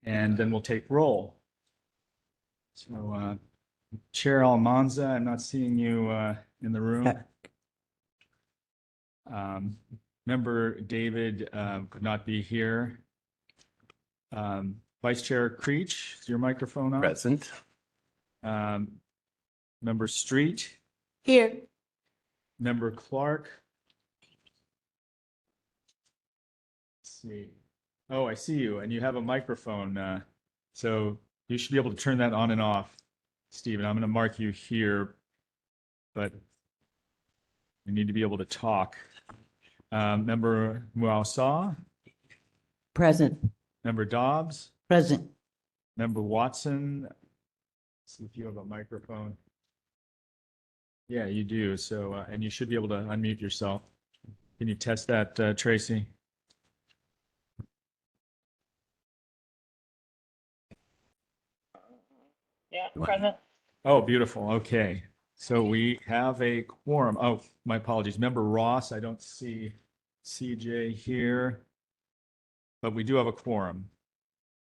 and then we'll take roll. So Chair Almanza, I'm not seeing you in the room. Member David could not be here. Vice Chair Creech, is your microphone on? Present. Member Street, Here. Member Clark. Let's see. Oh, I see you, and you have a microphone. So you should be able to turn that on and off, Stephen. I'm going to mark you here, but you need to be able to talk. Member Muasa, Present. Member Dobbs, Present. Member Watson. See if you have a microphone. Yeah, you do. So, and you should be able to unmute yourself. Can you test that, Tracy? Yeah, present. Oh, beautiful. Okay. So we have a quorum. Oh, my apologies. Member Ross, I don't see CJ here, but we do have a quorum.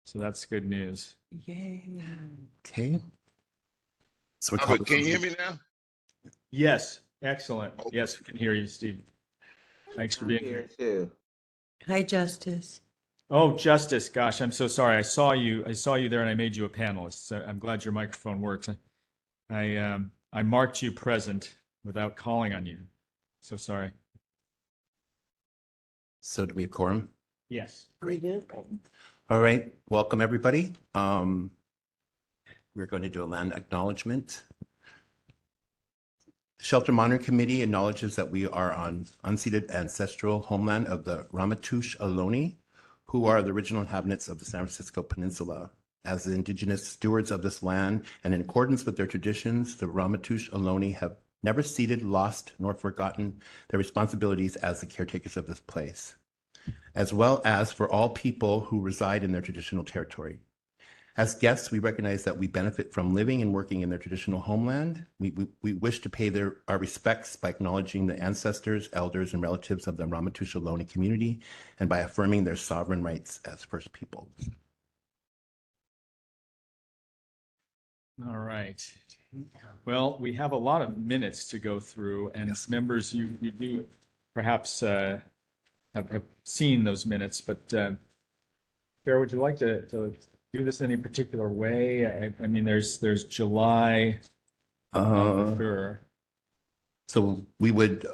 So that's good news. Yay. Okay. So we Albert, can you hear me now? Yes, excellent. Yes, we can hear you, Steve. Thanks for being here. Too. Hi, Justice. Oh, Justice, gosh, I'm so sorry. I saw you there and I made you a panelist. So I'm glad your microphone works. I marked you present without calling on you. So sorry. do we have quorum? Yes. We do. All right. Welcome, everybody. We're going to do a land acknowledgement. The Shelter Monitoring Committee acknowledges that we are on unceded ancestral homeland of the Ramaytush Ohlone, who are the original inhabitants of the San Francisco Peninsula. As the indigenous stewards of this land and in accordance with their traditions, the Ramaytush Ohlone have never ceded, lost, nor forgotten their responsibilities as the caretakers of this place, as well as for all people who reside in their traditional territory. As guests, we recognize that we benefit from living and working in their traditional homeland. We wish to pay our respects by acknowledging the ancestors, elders, and relatives of the Ramaytush Ohlone community and by affirming their sovereign rights as First People. All right. Well, we have a lot of minutes to go through, and Yes. members, you do perhaps have seen those minutes, but Farrah, would you like to do this in any particular way? I mean, there's July. Sure. So we would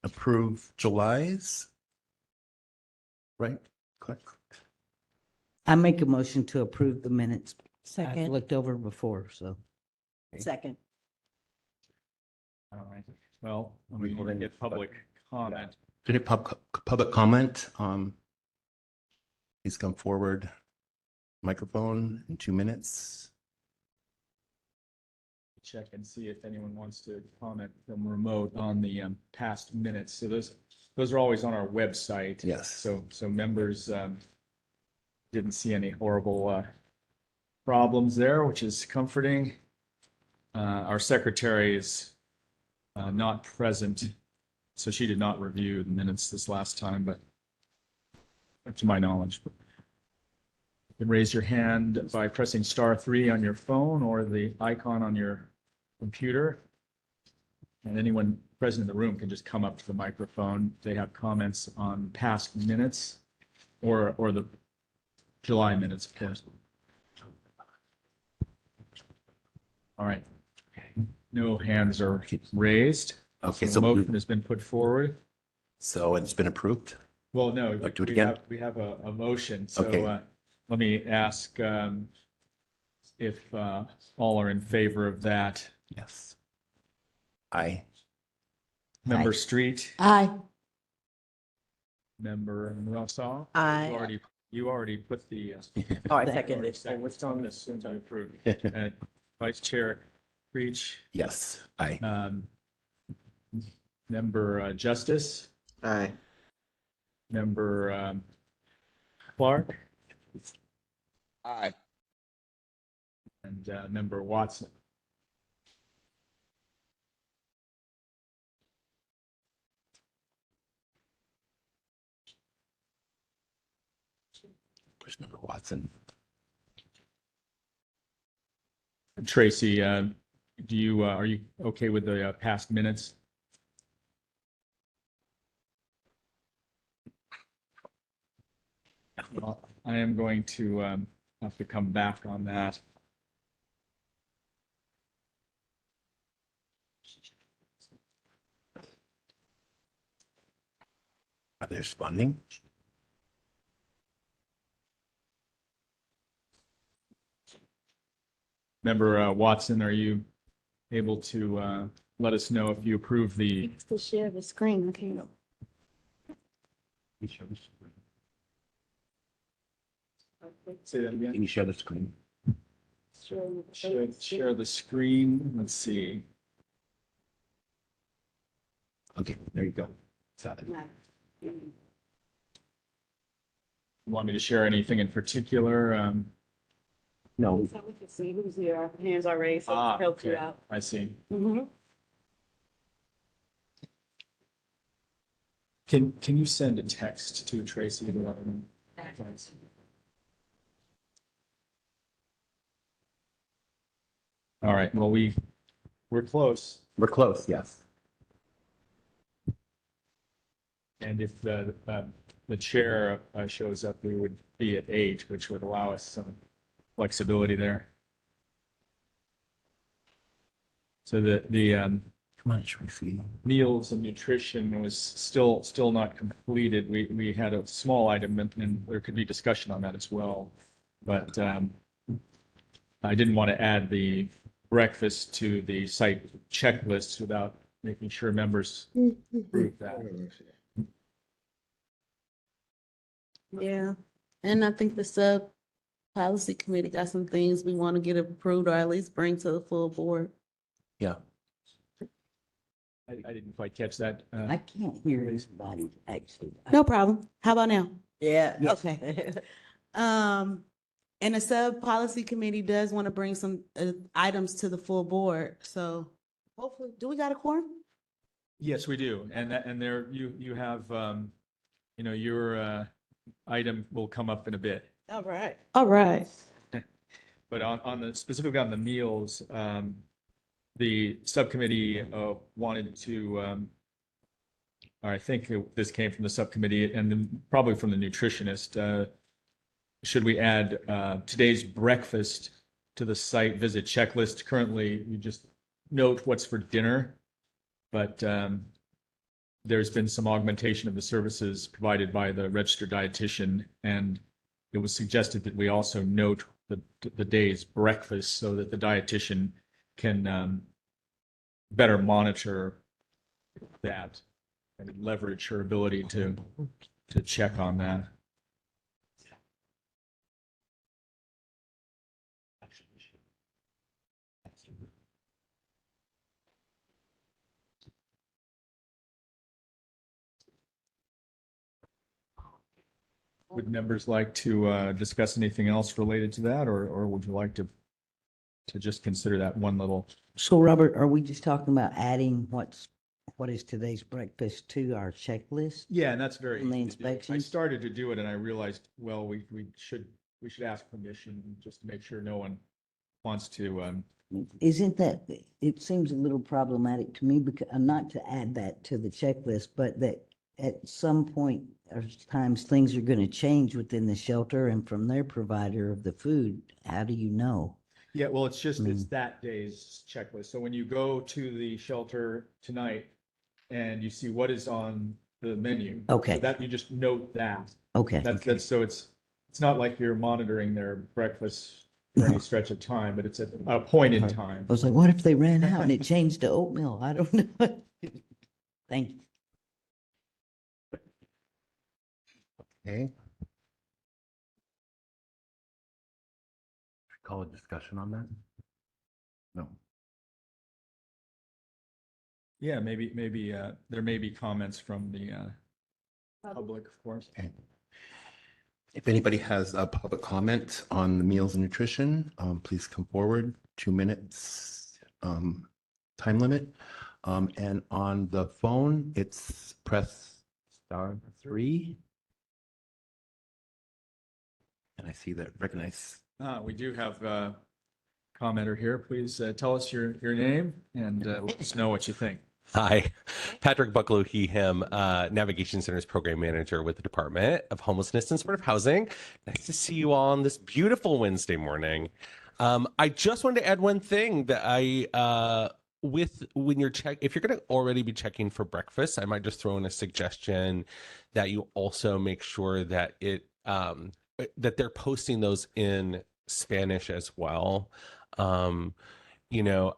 approve July's, right? Correct. I make a motion to approve the minutes. I've Second. looked over before, so. Okay. Second. All right. Well, we will get public comment. Any public comment? Please come forward. Microphone in 2 minutes. Check and see if anyone wants to comment from remote on the past minutes. So those are always on our website. Yes. So members didn't see any horrible problems there, which is comforting. Our secretary is not present, so she did not review the minutes this last time, but to my knowledge. You can raise your hand by pressing *3 on your phone or the icon on your computer. And anyone present in the room can just come up to the microphone. They have comments on past minutes or the July minutes, of course. All right. No hands are raised. Okay, So so the motion has been put forward. it's been approved. Well, no, Do it again? we have a motion. So Okay. let me ask if all are in favor of that. Yes. Aye. Member Street, Aye. Member Rossall. Aye. You already put the. Oh, I seconded. Oh, what's on this? Since I approved. Vice Chair Creech, Yes. Aye. Member Justice, Aye. Member Clark, Aye. and Member Watson. Commissioner Watson. Tracy, do you, are you okay with the past minutes? Well, I am going to have to come back on that. Are they responding? Member Watson, are you able to let us know if you approve the, To share the screen, I can't. say that again? Can you share the screen? Share the screen. Let's see. Okay, there you go. Got it. You want me to share anything in particular? No, So we can see who's here, hands are raised, so it helps you Okay, out. I see. Mhm. Can you send a text to Tracy? To let her know? All right, well, we're close. we're close, yes. And if the chair shows up, we would be at 8, which would allow us some flexibility there. So the Come on, Tracy. meals and nutrition was still not completed. We had a small item and there could be discussion on that as well. But I didn't want to add the breakfast to the site checklist without making sure members approve that. Yeah, and I think the sub policy committee got some things we want to get approved or at least bring to the full board. Yeah. I didn't quite catch that. I can't hear anybody, actually. No problem. How about now? Yeah. Okay. And the sub policy committee does want to bring some items to the full board, so hopefully, do we got a quorum? Yes, we do. And there you have, your item will come up in a bit. All right. All right. But specifically on the meals, the subcommittee wanted to, or I think this came from the subcommittee and then probably from the nutritionist. Should we add today's breakfast to the site visit checklist? Currently, you just note what's for dinner, but there's been some augmentation of the services provided by the registered dietitian, and it was suggested that we also note the day's breakfast so that the dietitian can better monitor that and leverage her ability to check on that. Would members like to discuss anything else related to that, or would you like to just consider that one little? So Robert, are we just talking about adding what is today's breakfast to our checklist? Yeah, and that's very And the easy to do. I inspections? started to do it and I realized, well, we should ask permission just to make sure no one wants to, Isn't that, it seems a little problematic to me because, not to add that to the checklist, but that at some point or times things are going to change within the shelter and from their provider of the food. How do you know? yeah, well, it's that day's checklist. So when you go to the shelter tonight and you see what is on the menu. Okay. so that you just note that. Okay. That's so it's not like you're monitoring their breakfast for any stretch of time, but it's at a point in time. I was like, what if they ran out and it changed to oatmeal? I don't know. Thank you. Okay. Call a discussion on that? No. Yeah, maybe there may be comments from the public, of course. Okay. If anybody has a public comment on the meals and nutrition, please come forward, 2 minutes time limit. And on the phone, it's press *3. I see that, recognize. We do have a commenter here. Please tell us your name and let us know what you think. Hi, Patrick Bucklow, he, him, Navigation Center's program manager with the Department of Homelessness and Supportive Housing. Nice to see you all on this beautiful Wednesday morning. I just wanted to add one thing that when you're if you're going to already be checking for breakfast, I might just throw in a suggestion that you also make sure that that they're posting those in Spanish as well. You know,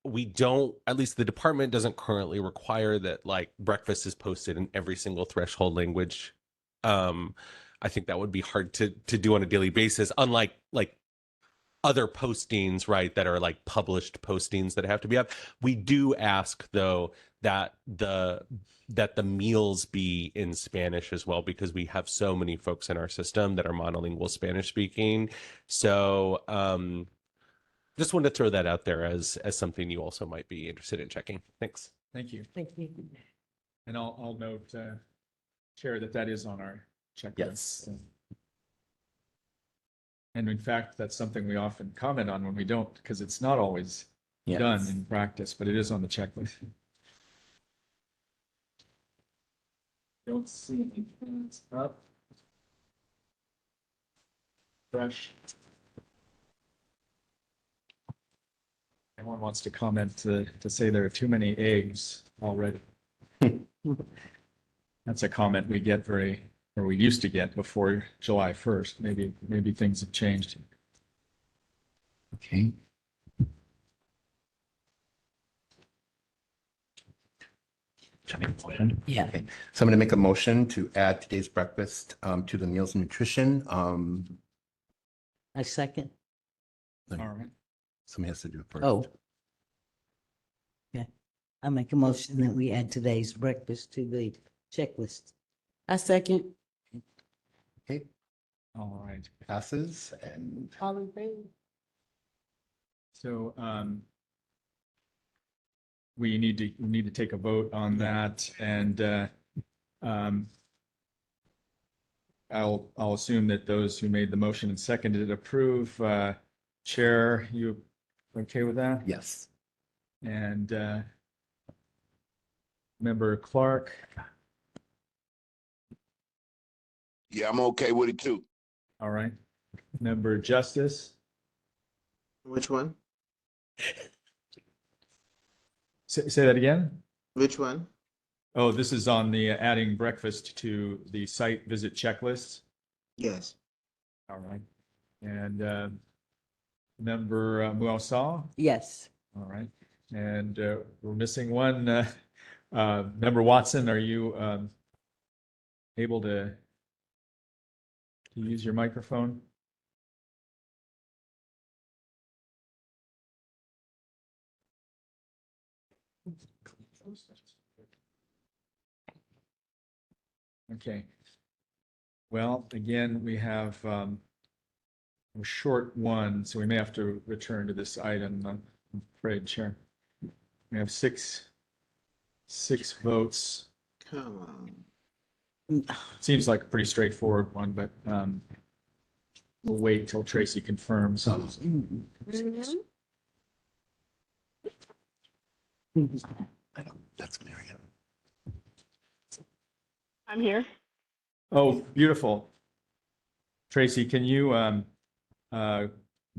we don't, at least the department doesn't currently require that like breakfast is posted in every single threshold language. I think that would be hard to do on a daily basis, unlike like other postings, right, that are like published postings that have to be up. We do ask though that the meals be in Spanish as well, because we have so many folks in our system that are monolingual Spanish speaking. So just wanted to throw that out there as something you also might be interested in checking. Thanks. Thank you. Thank you. And I'll note, Chair, that is on our checklist. Yes. And in fact, that's something we often comment on when we don't, because it's not always Yes. done in practice, but it is on the checklist. Don't see any hands up. Fresh. Anyone wants to comment to say there are too many eggs already? That's a comment we get or we used to get before July 1st. Maybe things have changed. Okay. Should I make a motion? Yeah. Okay. So I'm going to make a motion to add today's breakfast to the meals and nutrition. I second. All right. Somebody has to do it first. Oh. Okay. I make a motion that we add today's breakfast to the checklist. I second. Okay, All right. passes and All in favor? So we need to take a vote on that, and I'll assume that those who made the motion and seconded it approve. Chair, you okay with that? yes. And Member Clark, Yeah, I'm okay with it too. all right. Member Justice, Which one? say that again? Which one? Oh, this is on the adding breakfast to the site visit checklist. Yes. All right. And Member Muasaw, Yes. all right. And we're missing one. Member Watson, are you able to use your microphone? Okay. Well, again, we have a short one, so we may have to return to this item, I'm afraid, Chair. We have six votes. Come on. Seems like a pretty straightforward one, but we'll wait till Tracy confirms. That's Marion. I'm here. Oh, beautiful. Tracy, can you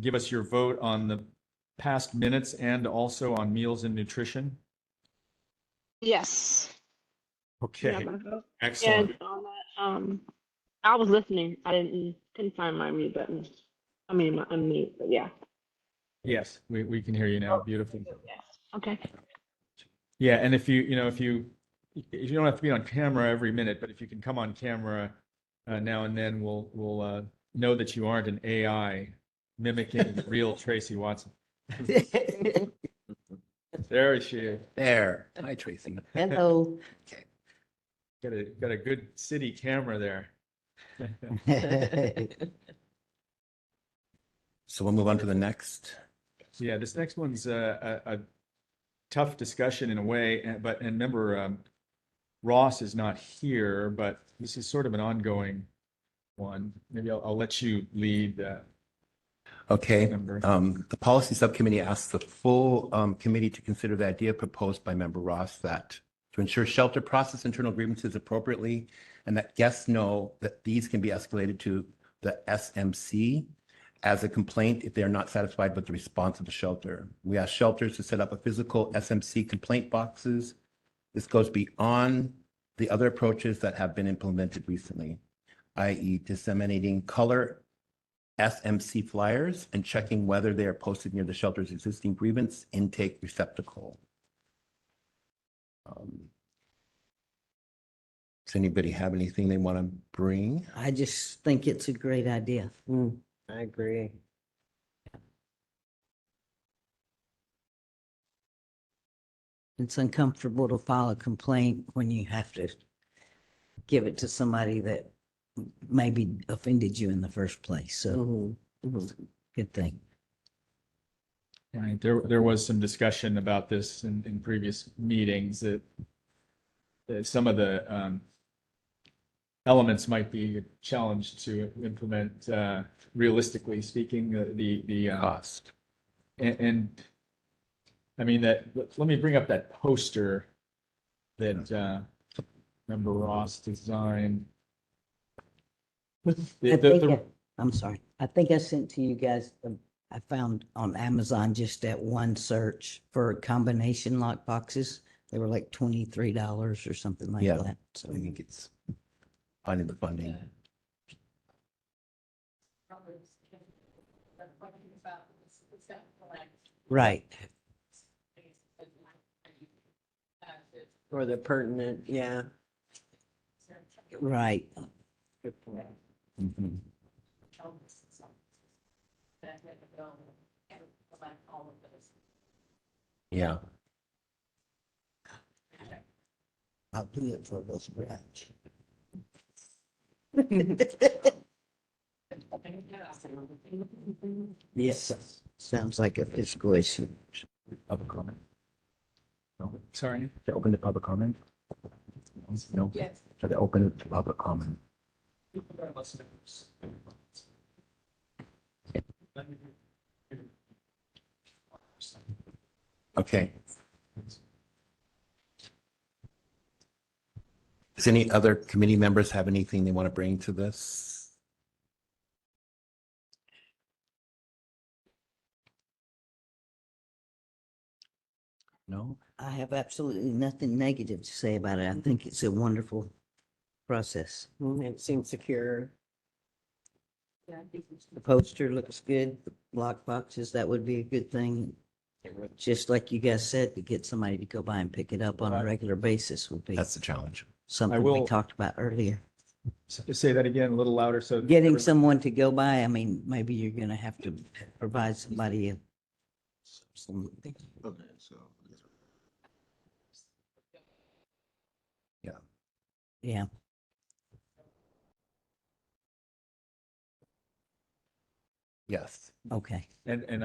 give us your vote on the past minutes and also on meals and nutrition? Yes. Okay, Yeah, my vote. excellent. And on that, I was listening. I couldn't find my mute button. I mean, my unmute, but yeah. Yes, we can hear you now. Beautiful. Yes. Okay. Yeah, and if you don't have to be on camera every minute, but if you can come on camera now and then, we'll know that you aren't an AI mimicking the real Tracy Watson. There she is. There. Hi, Tracy. Hello. Got a good city camera there. So we'll move on to the next. Yeah, this next one's a tough discussion in a way, and remember, Ross is not here, but this is sort of an ongoing one. Maybe I'll let you lead. Okay, Member. the policy subcommittee asks the full committee to consider the idea proposed by Member Ross that to ensure shelter process internal grievances appropriately and that guests know that these can be escalated to the SMC as a complaint if they are not satisfied with the response of the shelter. We ask shelters to set up a physical SMC complaint boxes. This goes beyond the other approaches that have been implemented recently, i.e. disseminating color SMC flyers and checking whether they are posted near the shelter's existing grievance intake receptacle. Does anybody have anything they want to bring? I just think it's a great idea. I agree. It's uncomfortable to file a complaint when you have to give it to somebody that maybe offended you in the first place. So good thing. Right. There was some discussion about this in previous meetings that some of the elements might be a challenge to implement, realistically speaking, the Cost. and I mean let me bring up that poster that Member Ross designed. I'm sorry. I think I sent to you guys, I found on Amazon just that one search for combination lock boxes. They were like $23 or something like Yeah. that. So I think it's finding the funding. right. Or the pertinent, yeah. Right. Mhm. Yeah. I'll do it for this branch. Yes, sounds like a fiscal issue. Public comment. No. Sorry. To open the public comment? No. Yes. To open the public comment. Okay. Does any other committee members have anything they want to bring to this? No? I have absolutely nothing negative to say about it. I think it's a wonderful process. It seems secure. The poster looks good, the lock boxes, that would be a good thing. Just like you guys said, to get somebody to go by and pick it up on a Right. regular basis would be That's the challenge. something we talked about earlier. Say that again a little louder. So Getting someone to go by, I mean, maybe you're gonna have to provide somebody some, Okay, so. yeah. Yes. Okay. And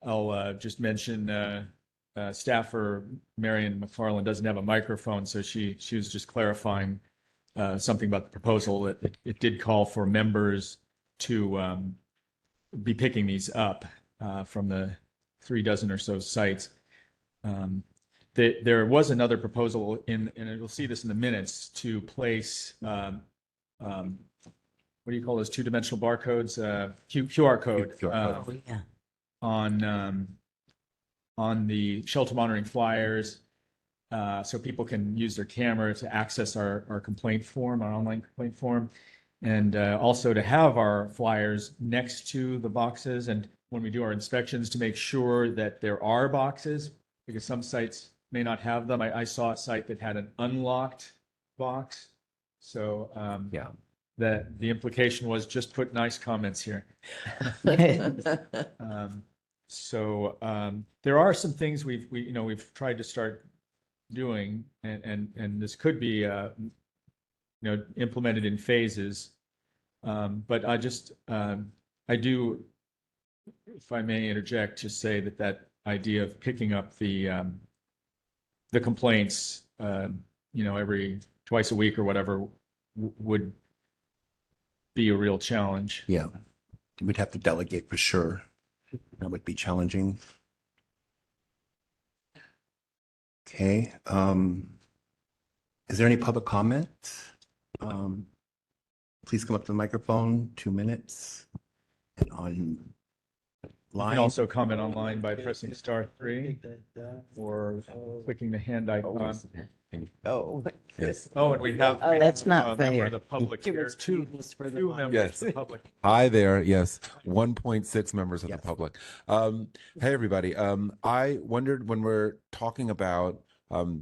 I'll just mention staffer Marion McFarland doesn't have a microphone, so she was just clarifying something about the proposal that it did call for members to be picking these up from the 36 or so sites. There was another proposal and you'll see this in the minutes, to place what do you call those two-dimensional barcodes? QR code. QR code. Yeah. On the shelter monitoring flyers, so people can use their camera to access our complaint form, our online complaint form, and also to have our flyers next to the boxes. And when we do our inspections, to make sure that there are boxes, because some sites may not have them. I saw a site that had an unlocked box, so Yeah. that the implication was just put nice comments here. So there are some things we've tried to start doing, and this could be implemented in phases. But I do, if I may interject, just say that idea of picking up the complaints, every twice a week or whatever would be a real challenge. Yeah, we'd have to delegate for sure. That would be challenging. Okay, is there any public comment? Please come up to the microphone, 2 minutes. And on You can line, also comment online by pressing *3 or clicking the hand icon. Oh. yes. Oh, and we have. Oh, that's not a member fair. of the public Too here, much two cuteness for the members Yes. of the public. Hi there. Yes, 1.6 members of Yes. the public. Hey, everybody. I wondered when we're talking about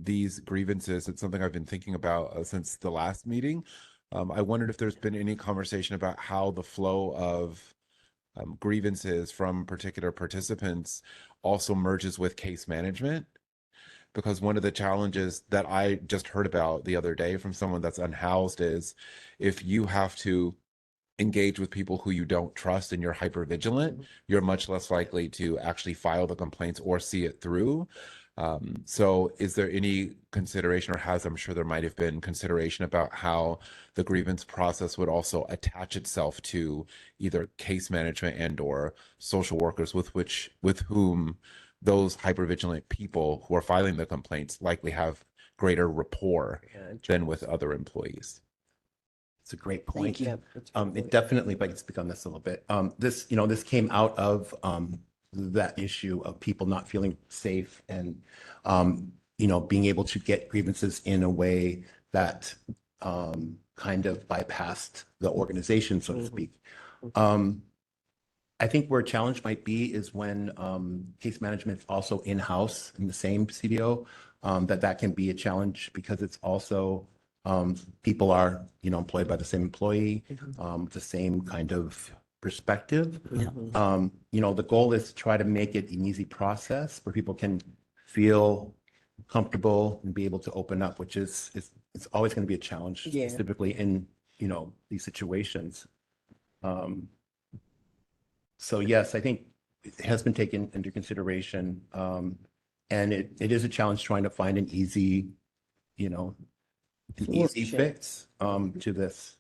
these grievances, it's something I've been thinking about since the last meeting. I wondered if there's been any conversation about how the flow of grievances from particular participants also merges with case management. Because one of the challenges that I just heard about the other day from someone that's unhoused is if you have to engage with people who you don't trust and you're hyper vigilant, you're much less likely to actually file the complaints or see it through. So is there any consideration, or I'm sure there might have been consideration about how the grievance process would also attach itself to either case management and or social workers with whom those hypervigilant people who are filing the complaints likely have greater rapport than with other employees? It's a great point. Yep, that's a good It point. definitely, if I can speak on this a little bit, this, this came out of that issue of people not feeling safe and, being able to get grievances in a way that kind of bypassed the organization, so to speak. I think where a challenge might be is when case management is also in-house in the same CDO, that can be a challenge because it's also people are, employed by the same employee, the same kind of perspective. The goal is to try to make it an easy process where people can feel comfortable and be able to open up, which is it's always going to be a challenge, Yeah. typically in, these situations. So yes, I think it has been taken into consideration. And it is a challenge trying to find an easy, an easy Sure. fix to this.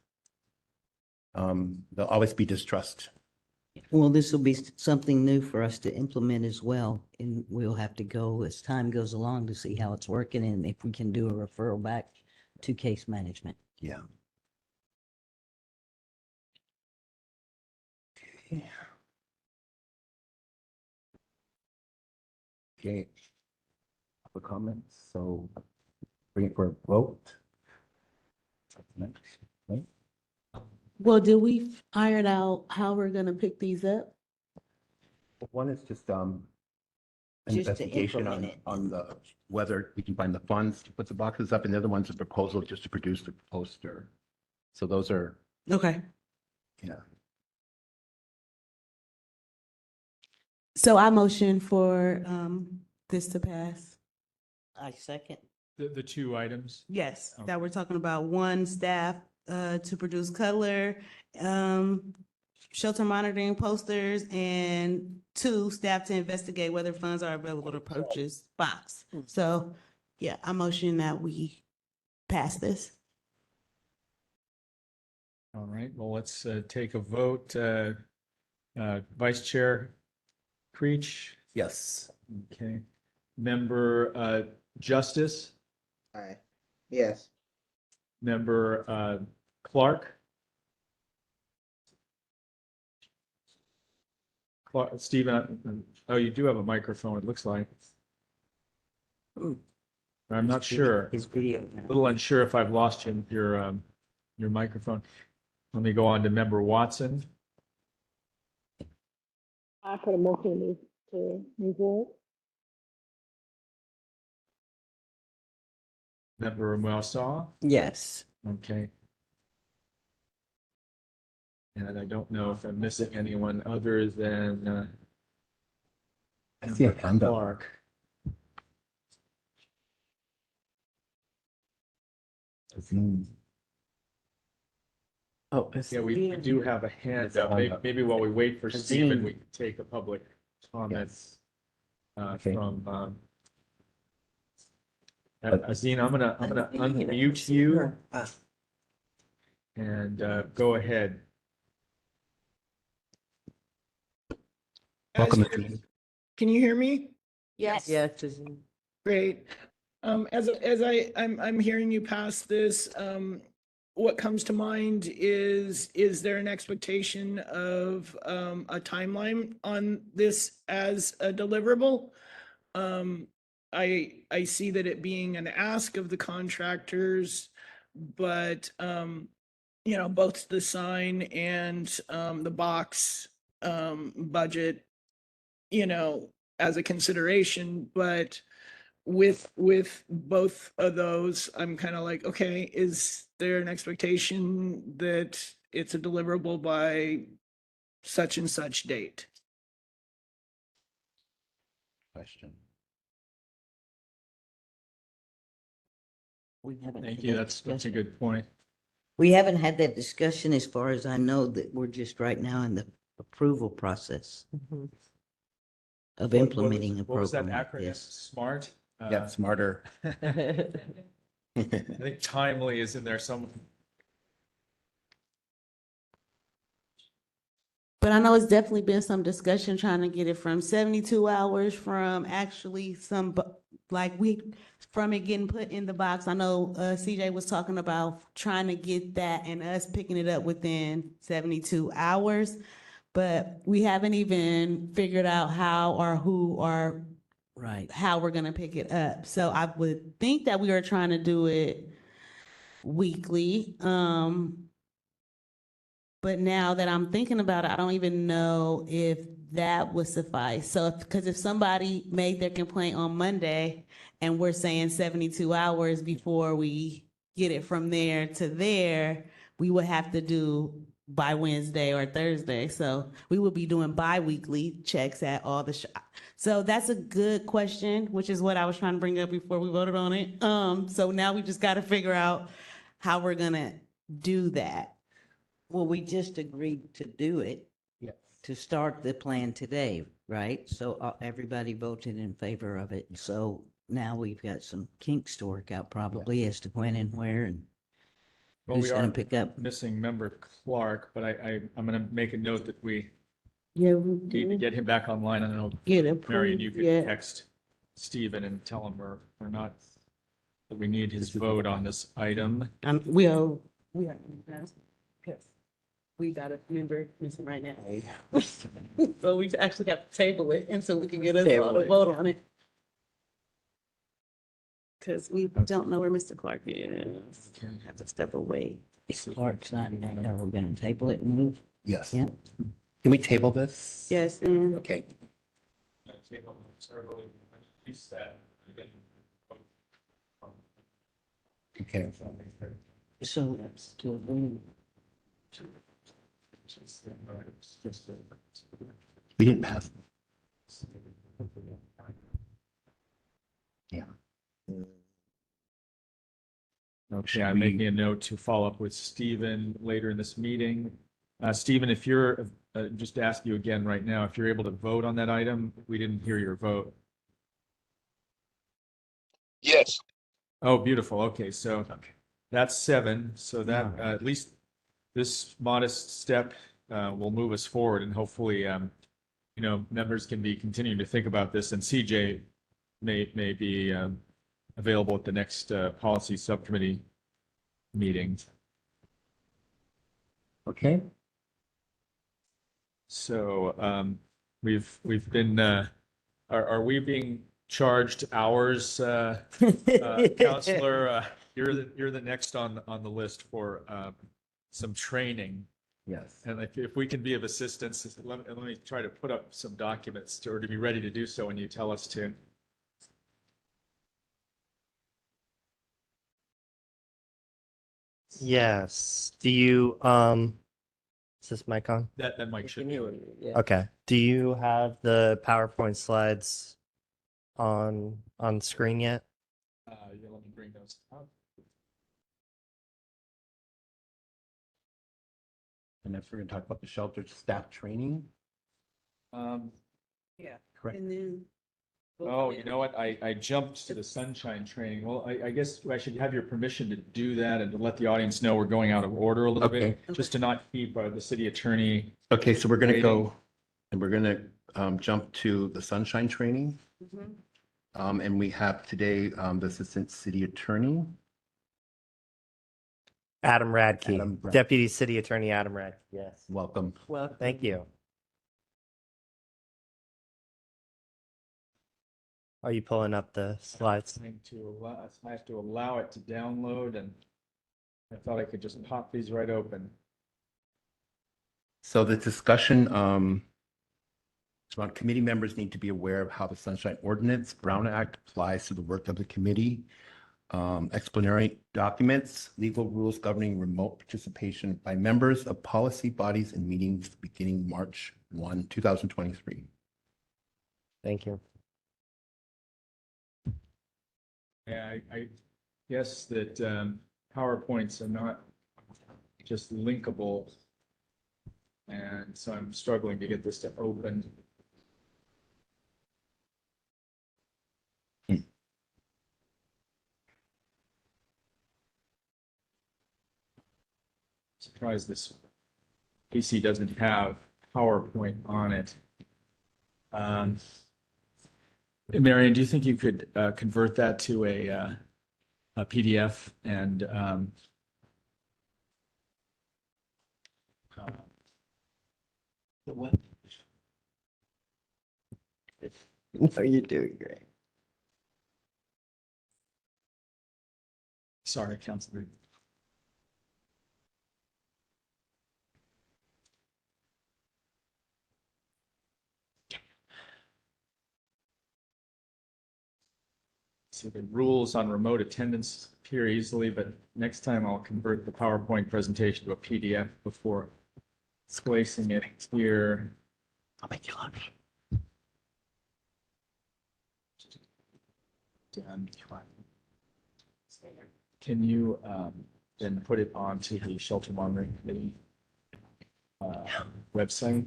There'll always be distrust. Well, this will be something new for us to implement as well, and we'll have to go as time goes along to see how it's working and if we can do a referral back to case management. Yeah. Okay. Other comments? So bring it for a vote. Next. Okay. Well, did we iron out how we're gonna pick these up? One is just an Just to investigation implement it. on the whether we can find the funds to put the boxes up, and the other one's a proposal just to produce the poster. So those are, Okay. yeah. So I motion for this to pass. I second. The two items. Yes, Okay. that we're talking about. One, staff to produce color, shelter monitoring posters, and two, staff to investigate whether funds are available to purchase box. So, yeah, I motion that we pass this. All right, well, let's take a vote. Vice Chair Creech, Yes. okay. Member Justice, Aye. Yes. Member Clark. Stephen, oh, you do have a microphone, it looks like. I'm not sure. His video. A little unsure if I've lost your microphone. Let me go on to Member Watson, I put a motion to move forward. Member Moussa, Yes. okay. And I don't know if I'm missing anyone other than I see a Member hand up. Clark. Oh, Yeah, we do have a hand up. Maybe while we wait for Stephen, we can take a public comment Okay. from Azine. I'm gonna unmute you and go ahead. Welcome, hear- Nadine. Can you hear me? Yes. Yes. Great. I'm hearing you pass this, what comes to mind is there an expectation of, a timeline on this as a deliverable? I see that it being an ask of the contractors, but, both the sign and, the box, budget, as a consideration, but with both of those, I'm kind of like, okay, is there an expectation that it's a deliverable by such and such date? Question. We haven't Thank had you. that That's a discussion. good point. We haven't had that discussion as far as I know, that we're just right now in the approval process Mhm. of What was- implementing a What was that program like acronym? this. SMART? Yeah, smarter. I think timely is in there some. But I know it's definitely been some discussion trying to get it from 72 hours from actually from it getting put in the box. I know CJ was talking about trying to get that and us picking it up within 72 hours. But we haven't even figured out how or who or Right. how we're gonna pick it up. So I would think that we are trying to do it weekly. But now that I'm thinking about it, I don't even know if that would suffice. So, because if somebody made their complaint on Monday and we're saying 72 hours before we get it from there to there, we would have to do by Wednesday or Thursday. So we would be doing bi-weekly checks at all the So that's a good question, which is what I was trying to bring up before we voted on it. So now we just got to figure out how we're gonna do that. Well, we just agreed to do it, Yes. to start the plan today, right? So everybody voted in favor of it. So now we've got some kinks to work out probably as to when and where and Well, who's we gonna are pick up. missing member Clark, but I'm going to make a note that we Yeah, need to get him back online. I don't know, get Marion, approved, you could yeah. text Stephen and tell him we're not, that we need his vote on this item. We are, yes. We got a member missing right now. So we actually have to table it until we can get us all Table to it. vote on it. Cause we don't know where Mr. Clark is. Have to step away. If Clark's not in there, we're gonna table it and move. Yes. Yeah. Can we table this? Yes, and Okay. Okay. So to agree. We didn't pass. Yeah. Okay, I'm making a note to follow up with Stephen later in this meeting. Stephen, if you're, just to ask you again right now, if you're able to vote on that item, we didn't hear your vote. Yes. Oh, beautiful. Okay, so that's 7. So that, Alright. at least this modest step will move us forward, and hopefully, members can be continuing to think about this, and CJ may be available at the next policy subcommittee meeting. Okay. So we've been, are we being charged hours? Counselor, you're the next on the list for some training. Yes. And if we can be of assistance, let me try to put up some documents or to be ready to do so when you tell us to. Yes. Do you, is this mic on? That mic should be. Yeah. Okay. Do you have the PowerPoint slides on screen yet? Yeah, let me bring those up. And if we're gonna talk about the shelter staff training, yeah. correct? And then. Oh, you know what? I jumped to the sunshine training. Well, I guess I should have your permission to do that and to let the audience know we're going out of order a little bit, Okay. just to not keep the city attorney. Okay, so we're gonna Waiting. go and we're gonna jump to the sunshine training. And we have today the Assistant City Attorney. Adam Radke, Adam Radke. Deputy City Attorney Adam Radke. Yes. Welcome. Well, thank you. Are you pulling up the slides? I have to allow it to download, and I thought I could just pop these right open. So the discussion, about committee members need to be aware of how the Sunshine Ordinance, Brown Act applies to the work of the committee. Explanatory documents, legal rules governing remote participation by members of policy bodies in meetings beginning March 1, 2023. Thank you. Yeah, I guess that PowerPoints are not just linkable. And so I'm struggling to get this to open. Surprised this PC doesn't have PowerPoint on it. Marion, do you think you could convert that to a PDF and What? No, you're doing great. sorry, Councilor. So the rules on remote attendance appear easily, but next time I'll convert the PowerPoint presentation to a PDF before placing it here. I'll make you lunch. Done. Can you then put it onto the shelter monitoring committee website?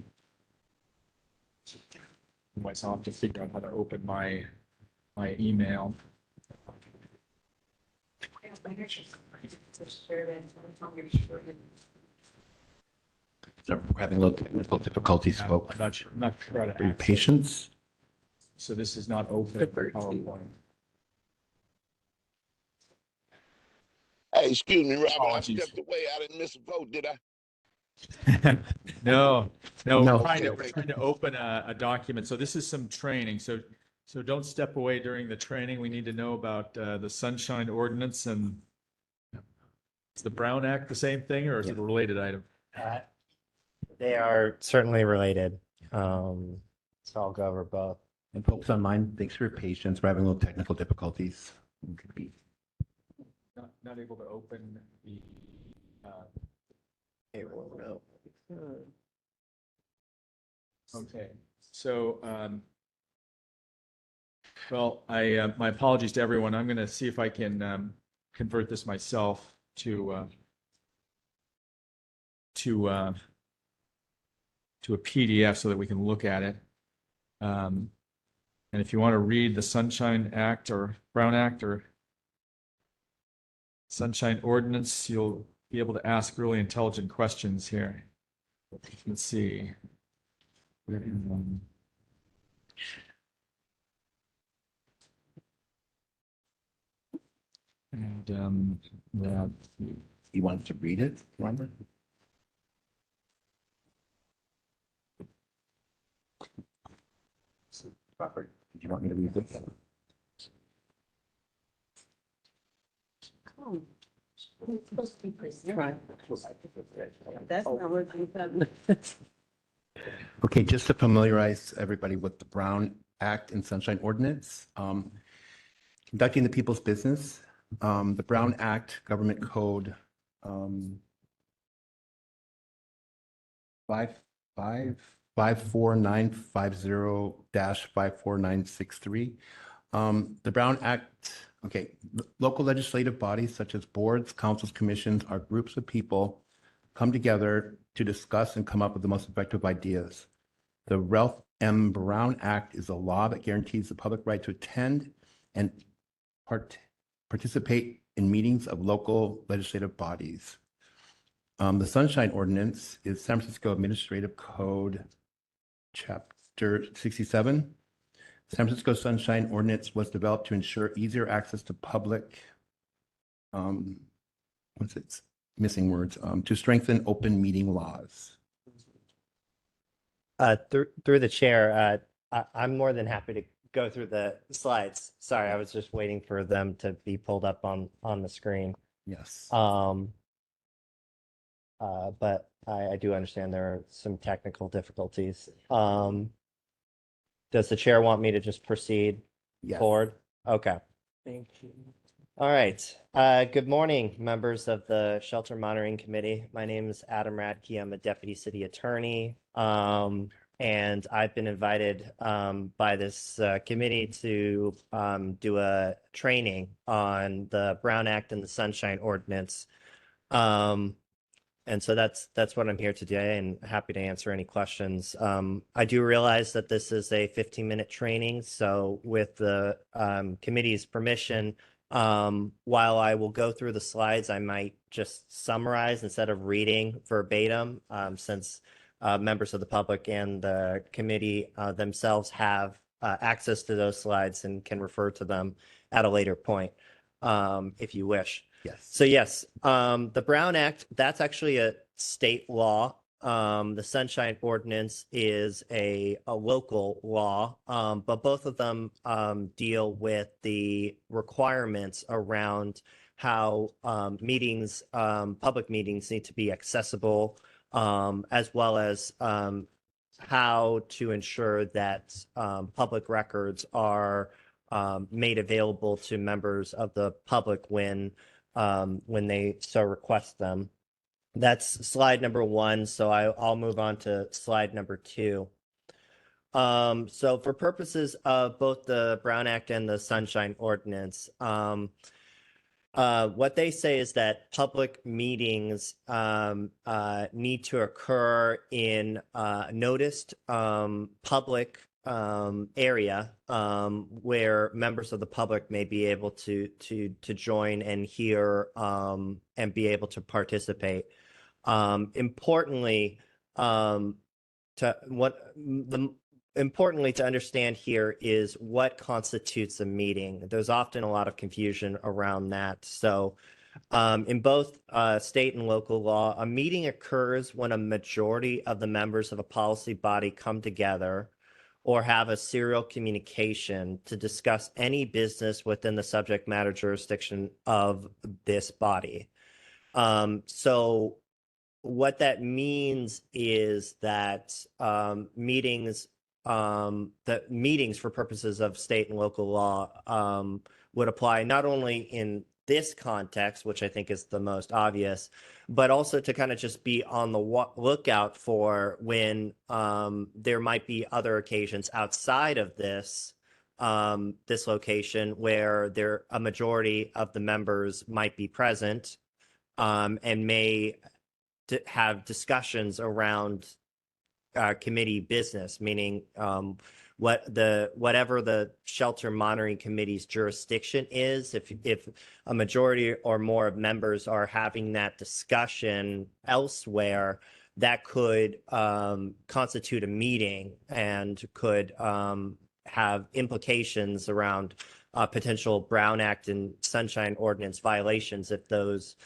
Otherwise, I'll have to figure out how to open my email. So we're having a little technical difficulties, folks. I'm not sure how to For your access. patience. So this is not open in PowerPoint. Hey, excuse me, Robert. Apologies. I stepped away. I didn't miss a vote, did I? No, No. we're trying to open a document. So this is some training. So don't step away during the training. We need to know about the Sunshine Ordinance, and is the Brown Act the same thing, or is it a related item? They are certainly related. So I'll go over both. And folks online, thanks for your patience. We're having a little technical difficulties. Could be. Not able to open the. Okay, so, well, my apologies to everyone. I'm going to see if I can convert this myself to a PDF so that we can look at it. And if you want to read the Sunshine Act or Brown Act or Sunshine Ordinance, you'll be able to ask really intelligent questions here. Let's see. And yeah. You wanted to read it, Robert? Robert, do you want me to read this? It's supposed to be prescribed. That's not what we've done. Okay, just to familiarize everybody with the Brown Act and Sunshine Ordinance, conducting the people's business, the Brown Act Government Code 54950-54963. The Brown Act, okay, local legislative bodies such as boards, councils, commissions are groups of people come together to discuss and come up with the most effective ideas. The Ralph M. Brown Act is a law that guarantees the public right to attend and participate in meetings of local legislative bodies. The Sunshine Ordinance is San Francisco Administrative Code, Chapter Chapter 67, San Francisco Sunshine Ordinance was developed to ensure easier access to public, what's it, missing words, to strengthen open meeting laws. Through the chair, I'm more than happy to go through the slides. Sorry, I was just waiting for them to be pulled up on the screen. Yes. But I do understand there are some technical difficulties. Does the chair want me to just proceed Yes. forward? Okay. Thank you. All right. Good morning, members of the Shelter Monitoring Committee. My name is Adam Radke. I'm a deputy city attorney. And I've been invited by this committee to do a training on the Brown Act and the Sunshine Ordinance. And so that's what I'm here today, and happy to answer any questions. I do realize that this is a 15-minute training, so with the committee's permission, while I will go through the slides, I might just summarize instead of reading verbatim, since members of the public and the committee themselves have access to those slides and can refer to them at a later point, if you wish. Yes. So yes, the Brown Act, that's actually a state law. The Sunshine Ordinance is a local law, but both of them deal with the requirements around how meetings, public meetings need to be accessible, as well as how to ensure that public records are made available to members of the public when they so request them. That's slide number 1. So I'll move on to slide number 2. So for purposes of both the Brown Act and the Sunshine Ordinance, what they say is that public meetings need to occur in noticed public area where members of the public may be able to join and hear and be able to participate. Importantly, importantly to understand here is what constitutes a meeting. There's often a lot of confusion around that. So in both state and local law, a meeting occurs when a majority of the members of a policy body come together or have a serial communication to discuss any business within the subject matter jurisdiction of this body. So what that means is that meetings for purposes of state and local law would apply not only in this context, which I think is the most obvious, but also to kind of just be on the lookout for when there might be other occasions outside of this this location where a majority of the members might be present and may have discussions around committee business, meaning whatever the Shelter Monitoring Committee's jurisdiction is. If a majority or more of members are having that discussion elsewhere, that could constitute a meeting and could have implications around potential Brown Act and Sunshine Ordinance violations if those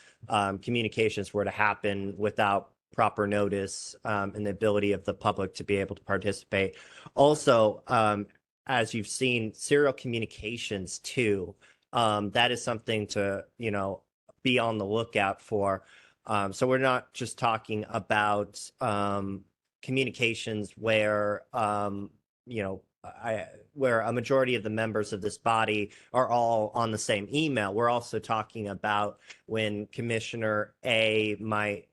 communications were to happen without proper notice and the ability of the public to be able to participate. Also, as you've seen, serial communications too, that is something to, be on the lookout for. So we're not just talking about communications where, where a majority of the members of this body are all on the same email. We're also talking about when Commissioner A might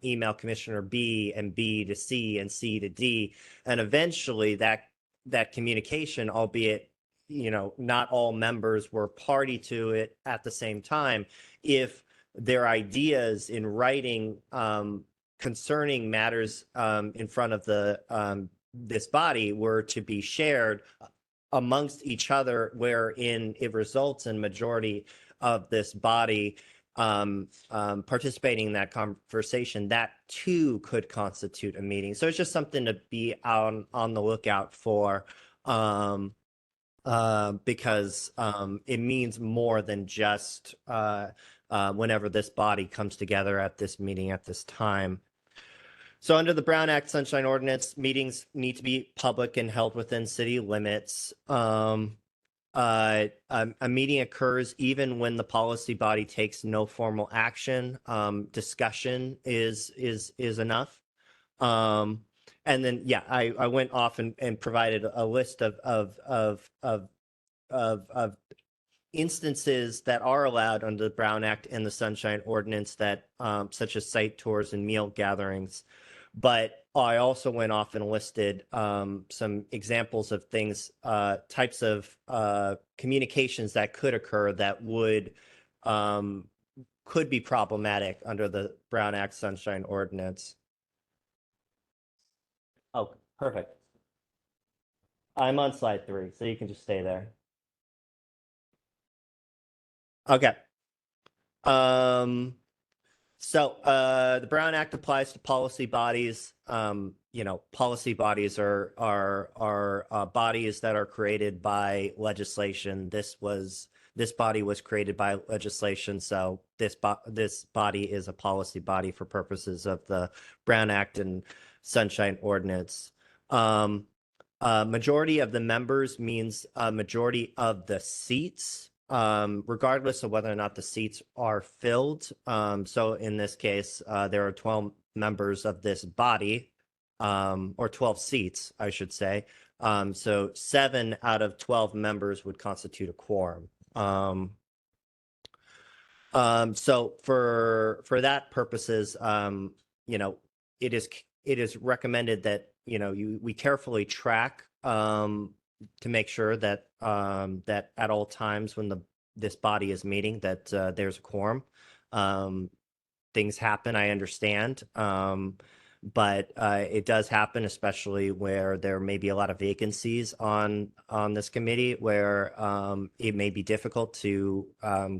email Commissioner B and B to C and C to D. And eventually that communication, albeit, not all members were party to it at the same time, if their ideas in writing concerning matters in front of the this body were to be shared amongst each other, wherein it results in majority of this body participating in that conversation, that too could constitute a meeting. So it's just something to be on the lookout for, because it means more than just whenever this body comes together at this meeting at this time. So under the Brown Act Sunshine Ordinance, meetings need to be public and held within city limits. A meeting occurs even when the policy body takes no formal action. Discussion is enough. And then, yeah, I went off and provided a list of instances that are allowed under the Brown Act and the Sunshine Ordinance, that such as site tours and meal gatherings. But I also went off and listed some examples of things, types of communications that could occur that could be problematic under the Brown Act Sunshine Ordinance. Oh, perfect. I'm on slide 3, so you can just stay there. Okay. So the Brown Act applies to policy bodies. Policy bodies are bodies that are created by legislation. This body was created by legislation, so this body is a policy body for purposes of the Brown Act and Sunshine Ordinance. Majority of the members means a majority of the seats, regardless of whether or not the seats are filled. So in this case, there are 12 members of this body, or 12 seats, I should say. So 7 out of 12 members would constitute a quorum. So for that purposes, it is recommended that we carefully track to make sure that that at all times when this body is meeting, that there's a quorum. Things happen, I understand, but it does happen, especially where there may be a lot of vacancies on this committee, where it may be difficult to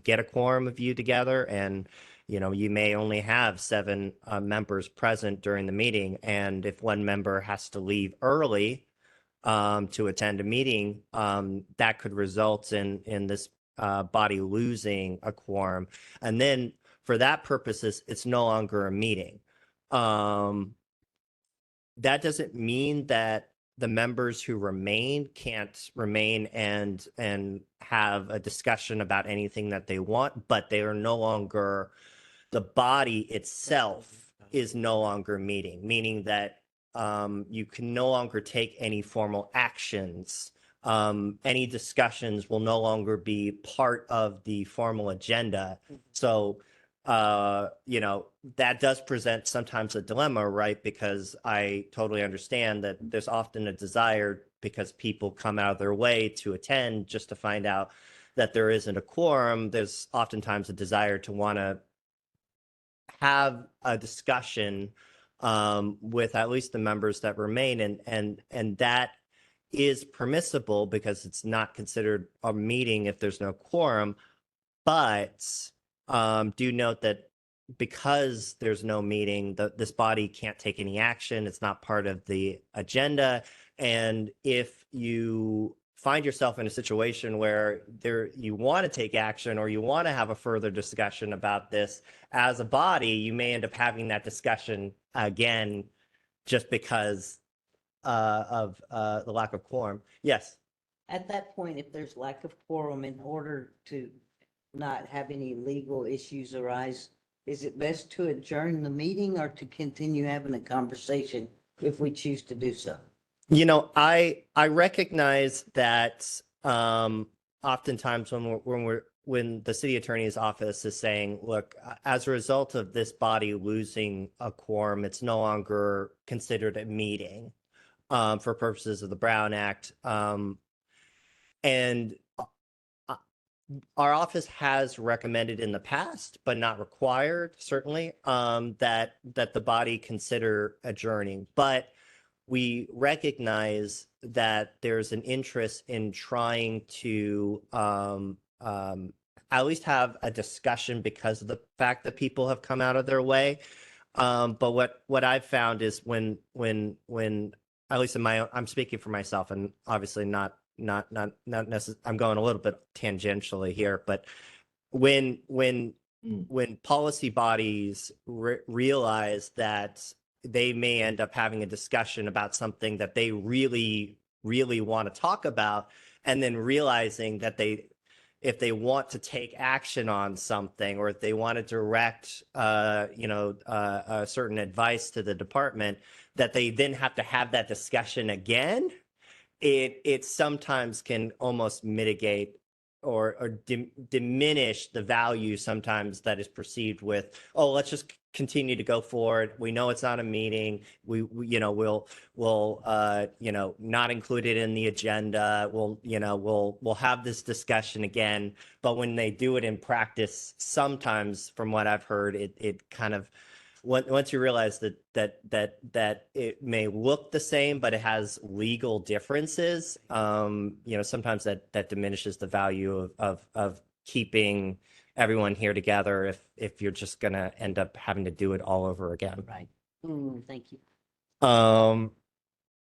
get a quorum of you together, and you may only have 7 members present during the meeting, and if one member has to leave early to attend a meeting, that could result in this body losing a quorum. And then for that purposes, it's no longer a meeting. That doesn't mean that the members who remain can't remain and have a discussion about anything that they want, but they are no longer, the body itself is no longer meeting, meaning that you can no longer take any formal actions. Any discussions will no longer be part of the formal agenda. So, that does present sometimes a dilemma, right? Because I totally understand that there's often a desire, because people come out of their way to attend just to find out that there isn't a quorum. There's oftentimes a desire to want to have a discussion with at least the members that remain, and that is permissible because it's not considered a meeting if there's no quorum. But do note that because there's no meeting, this body can't take any action. It's not part of the agenda. And if you find yourself in a situation where you want to take action, or you want to have a further discussion about this as a body, you may end up having that discussion again just because of the lack of quorum. Yes. At that point, if there's lack of quorum, in order to not have any legal issues arise, is it best to adjourn the meeting or to continue having a conversation if we choose to do so? I recognize that oftentimes when the city attorney's office is saying, look, as a result of this body losing a quorum, it's no longer considered a meeting for purposes of the Brown Act. And our office has recommended in the past, but not required, certainly, that the body consider adjourning. But we recognize that there's an interest in trying to at least have a discussion because of the fact that people have come out of their way. But what I've found is when at least in my own, I'm speaking for myself, and obviously not necessarily, I'm going a little bit tangentially here, but when policy bodies realize that they may end up having a discussion about something that they really want to talk about, and then realizing that if they want to take action on something, or if they want to direct certain advice to the department, that they then have to have that discussion again, it sometimes can almost mitigate or diminish the value sometimes that is perceived with, oh, let's just continue to go forward. We know it's not a meeting. We'll not include it in the agenda. We'll have this discussion again. But when they do it in practice, sometimes from what I've heard, it kind of, once you realize that it may look the same, but it has legal differences, sometimes that diminishes the value of keeping everyone here together if you're just going to end up having to do it all over again. Right. Thank you.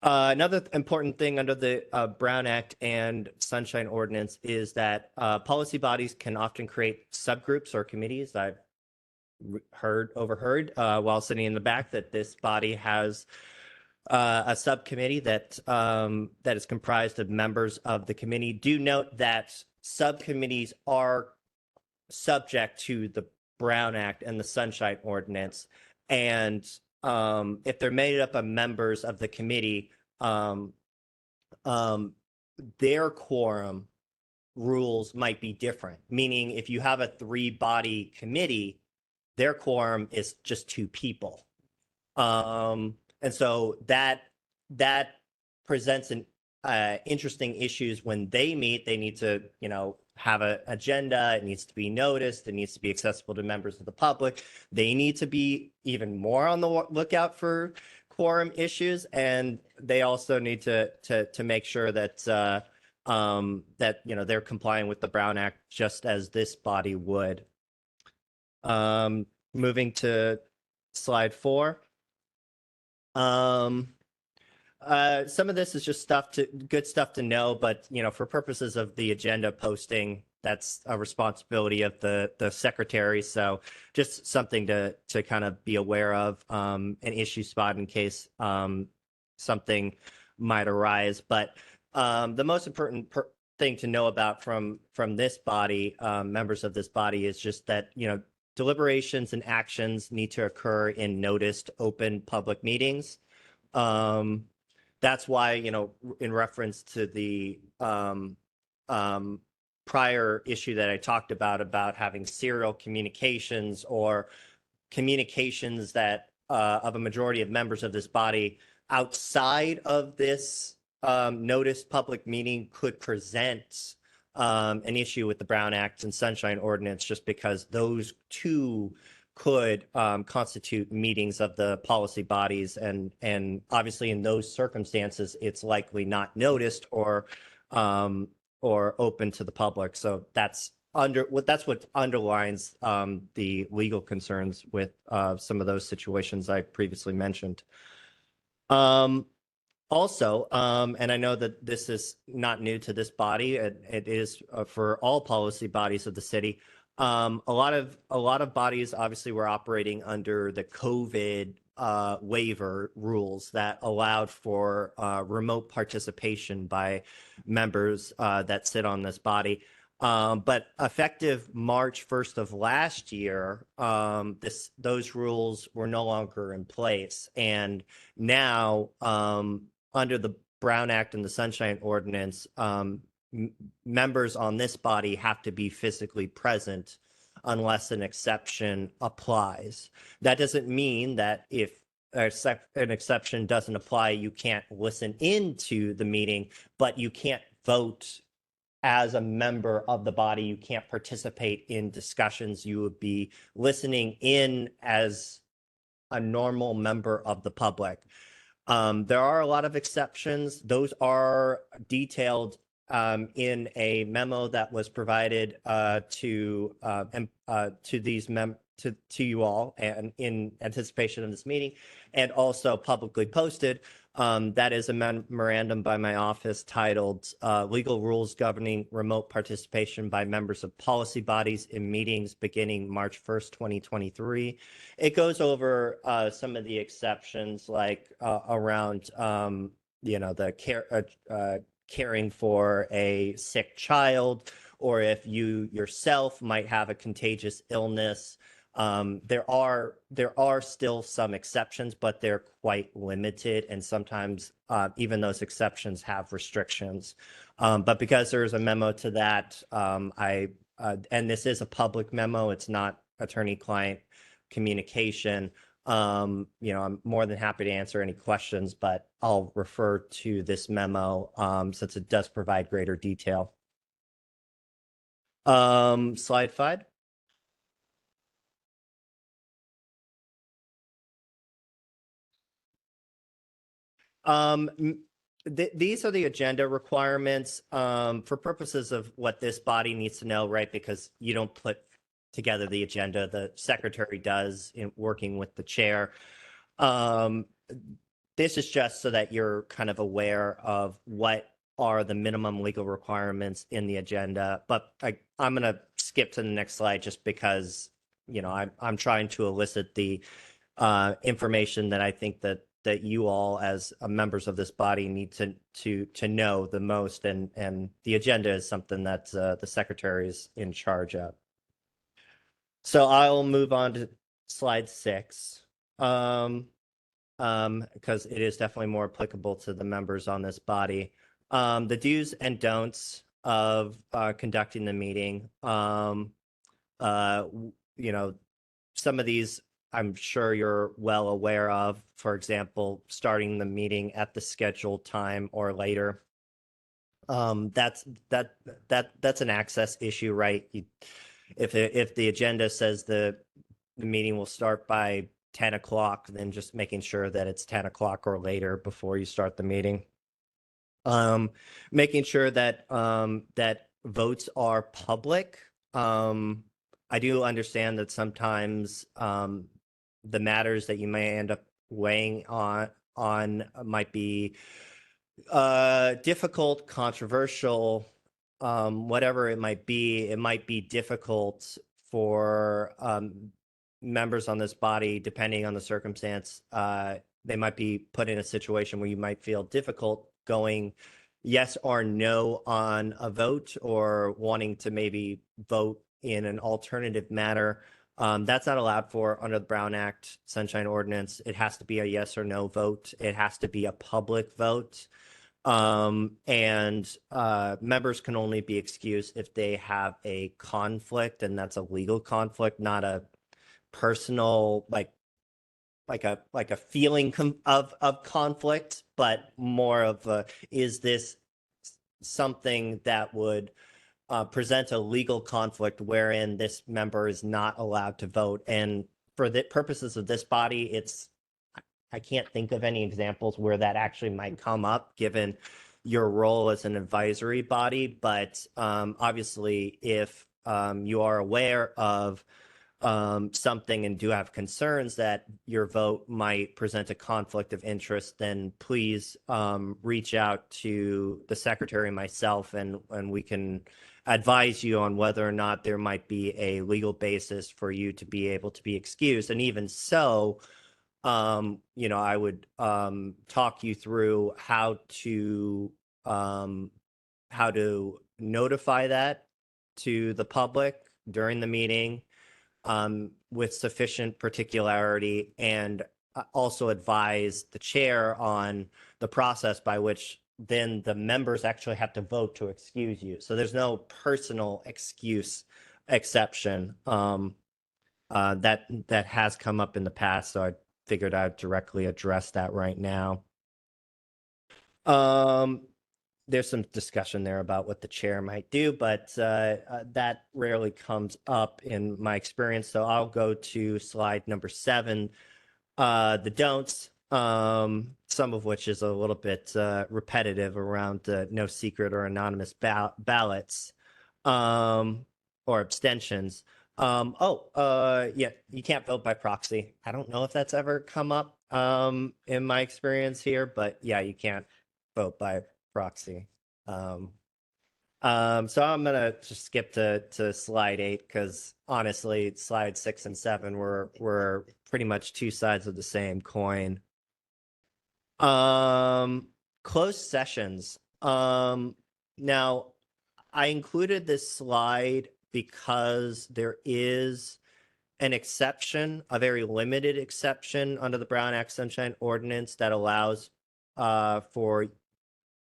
Another important thing under the Brown Act and Sunshine Ordinance is that policy bodies can often create subgroups or committees. I've overheard while sitting in the back that this body has a subcommittee that is comprised of members of the committee. Do note that subcommittees are subject to the Brown Act and the Sunshine Ordinance, and if they're made up of members of the committee, their quorum rules might be different. Meaning, if you have a 3-body committee, their quorum is just 2 people. And so that presents an interesting issues when they meet. They need to, have an agenda. It needs to be noticed. It needs to be accessible to members of the public. They need to be even more on the lookout for quorum issues, and they also need to make sure that they're complying with the Brown Act just as this body would. Moving to slide 4. Some of this is just good stuff to know, but for purposes of the agenda posting, that's a responsibility of the secretary. So just something to kind of be aware of, an issue spot in case something might arise. But the most important thing to know about from this body, members of this body, is just that deliberations and actions need to occur in noticed open public meetings. That's why, in reference to the prior issue that I talked about having serial communications or communications that of a majority of members of this body outside of this noticed public meeting could present an issue with the Brown Act and Sunshine Ordinance, just because those two could constitute meetings of the policy bodies, and obviously in those circumstances it's likely not noticed or open to the public. So that's what underlines the legal concerns with some of those situations I previously mentioned. Also, and I know that this is not new to this body, it is for all policy bodies of the city. A lot of bodies obviously were operating under the COVID waiver rules that allowed for remote participation by members that sit on this body. But effective March 1st of last year, those rules were no longer in place. And now, under the Brown Act and the Sunshine Ordinance, members on this body have to be physically present unless an exception applies. That doesn't mean that if an exception doesn't apply, you can't listen into the meeting, but you can't vote as a member of the body. You can't participate in discussions. You would be listening in as a normal member of the public. There are a lot of exceptions. Those are detailed in a memo that was provided to these to you all and in anticipation of this meeting, and also publicly posted. That is a memorandum by my office titled Legal Rules Governing Remote Participation by Members of Policy Bodies in Meetings Beginning March 1st, 2023. It goes over some of the exceptions like around, the caring for a sick child, or if you yourself might have a contagious illness. There are still some exceptions, but they're quite limited, and sometimes even those exceptions have restrictions. But because there's a memo to that, and this is a public memo, it's not attorney-client communication. I'm more than happy to answer any questions, but I'll refer to this memo since it does provide greater detail. Slide 5. These are the agenda requirements for purposes of what this body needs to know, right? Because you don't put together the agenda, the secretary does in working with the chair. This is just so that you're kind of aware of what are the minimum legal requirements in the agenda. But I'm going to skip to the next slide just because, I'm trying to elicit the information that I think that you all as members of this body need to know the most, and the agenda is something that the secretary is in charge of. So I'll move on to slide 6, because it is definitely more applicable to the members on this body. The do's and don'ts of conducting the meeting. Some of these I'm sure you're well aware of. For example, starting the meeting at the scheduled time or later. That's an access issue, right? If the agenda says the meeting will start by 10 o'clock, then just making sure that it's 10 o'clock or later before you start the meeting. Making sure that that votes are public. I do understand that sometimes the matters that you may end up weighing on might be difficult, controversial, whatever it might be difficult for members on this body, depending on the circumstance. They might be put in a situation where you might feel difficult going yes or no on a vote, or wanting to maybe vote in an alternative manner. That's not allowed for under the Brown Act Sunshine Ordinance. It has to be a yes or no vote. It has to be a public vote. And members can only be excused if they have a conflict, and that's a legal conflict, not a personal like a feeling of conflict, but more of a, is this something that would present a legal conflict wherein this member is not allowed to vote. And for the purposes of this body, I can't think of any examples where that actually might come up given your role as an advisory body. But obviously, if you are aware of something and do have concerns that your vote might present a conflict of interest, then please reach out to the secretary and myself, and we can advise you on whether or not there might be a legal basis for you to be able to be excused. And even so, I would talk you through how to notify that to the public during the meeting with sufficient particularity, and also advise the chair on the process by which then the members actually have to vote to excuse you. So there's no personal excuse exception that has come up in the past. So I figured I'd directly address that right now. There's some discussion there about what the chair might do, but that rarely comes up in my experience. So I'll go to slide number 7, the don'ts. some of which is a little bit repetitive around no secret or anonymous ballots or abstentions. Yeah, you can't vote by proxy. I don't know if that's ever come up in my experience here, but yeah, you can't vote by proxy. So I'm gonna just skip to slide 8 because honestly, slide 6 and 7 were pretty much two sides of the same coin. Closed sessions. Now I included this slide because there is an exception, a very limited exception under the Brown Act Sunshine Ordinance that allows for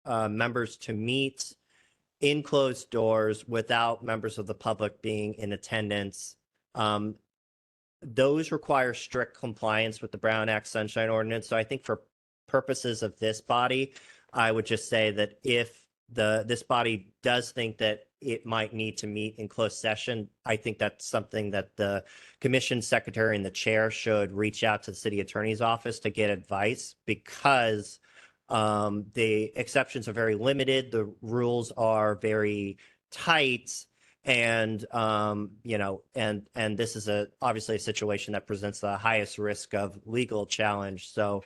members to meet in closed doors without members of the public being in attendance. Those require strict compliance with the Brown Act Sunshine Ordinance. So I think for purposes of this body, I would just say that if this body does think that it might need to meet in closed session, I think that's something that the commission secretary and the chair should reach out to the city attorney's office to get advice, because the exceptions are very limited. The rules are very tight. And and this is obviously a situation that presents the highest risk of legal challenge. So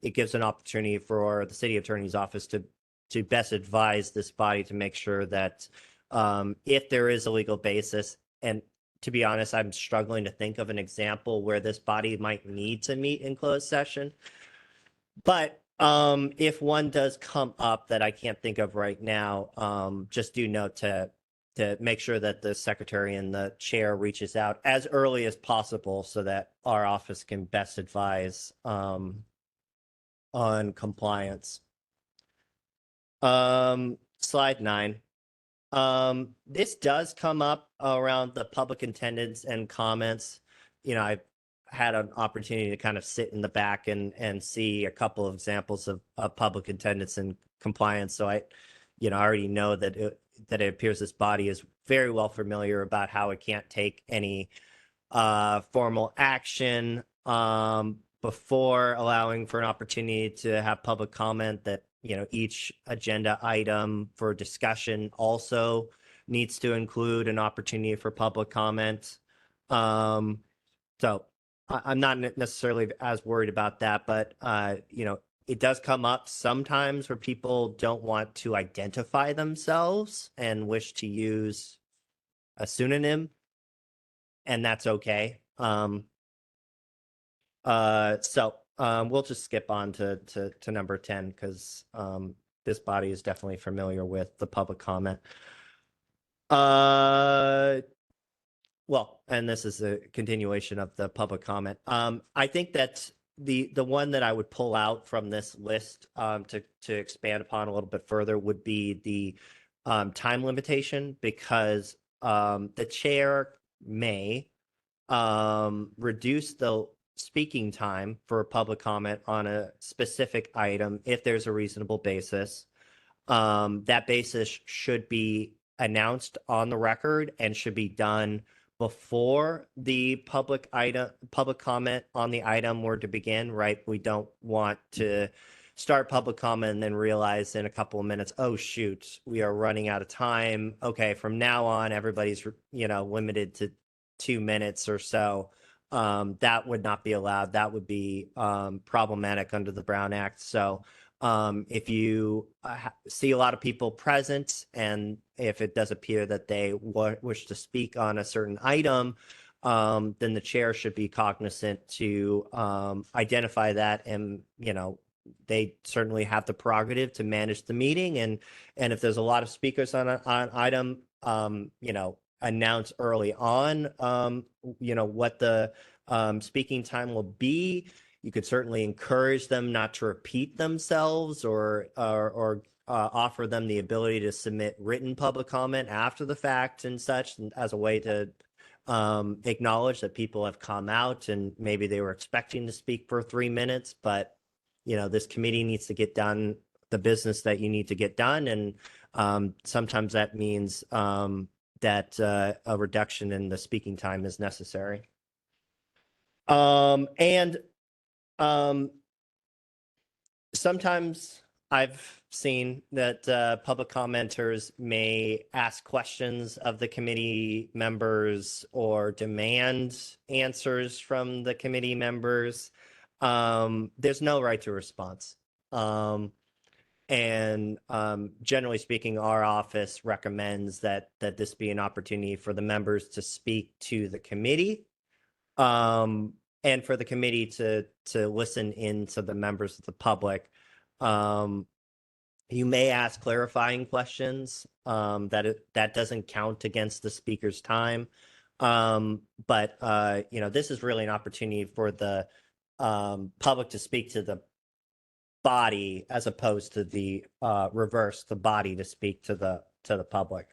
it gives an opportunity for the city attorney's office to best advise this body to make sure that if there is a legal basis, and to be honest, I'm struggling to think of an example where this body might need to meet in closed session. But if one does come up that I can't think of right now, just do note to make sure that the secretary and the chair reaches out as early as possible so that our office can best advise on compliance. Slide 9. This does come up around the public attendance and comments. I've had an opportunity to kind of sit in the back and see a couple of examples of public attendance and compliance. So I already know that it appears this body is very well familiar about how it can't take any formal action before allowing for an opportunity to have public comment, that each agenda item for discussion also needs to include an opportunity for public comment. So I'm not necessarily as worried about that, but it does come up sometimes where people don't want to identify themselves and wish to use a pseudonym, and that's okay. We'll just skip on to number 10 because this body is definitely familiar with the public comment. Well, and this is a continuation of the public comment. I think that the one that I would pull out from this list to expand upon a little bit further would be the time limitation, because the chair may reduce the speaking time for a public comment on a specific item if there's a reasonable basis. That basis should be announced on the record and should be done before the public comment on the item were to begin, right? We don't want to start public comment and then realize in a couple of minutes, oh shoot, we are running out of time. Okay, from now on, everybody's limited to 2 minutes or so. That would not be allowed. That would be problematic under the Brown Act. So if you see a lot of people present, and if it does appear that they wish to speak on a certain item, then the chair should be cognizant to identify that. And, they certainly have the prerogative to manage the meeting. And if there's a lot of speakers on an item, announce early on, what the speaking time will be. You could certainly encourage them not to repeat themselves, or offer them the ability to submit written public comment after the fact and such, as a way to acknowledge that people have come out and maybe they were expecting to speak for 3 minutes, but this committee needs to get done the business that you need to get done, and sometimes that means that a reduction in the speaking time is necessary. Sometimes I've seen that public commenters may ask questions of the committee members or demand answers from the committee members. There's no right to response. Generally speaking, our office recommends that this be an opportunity for the members to speak to the committee, and for the committee to listen in to the members of the public. You may ask clarifying questions, that doesn't count against the speaker's time. This is really an opportunity for the public to speak to the body as opposed to the reverse, the body to speak to the public.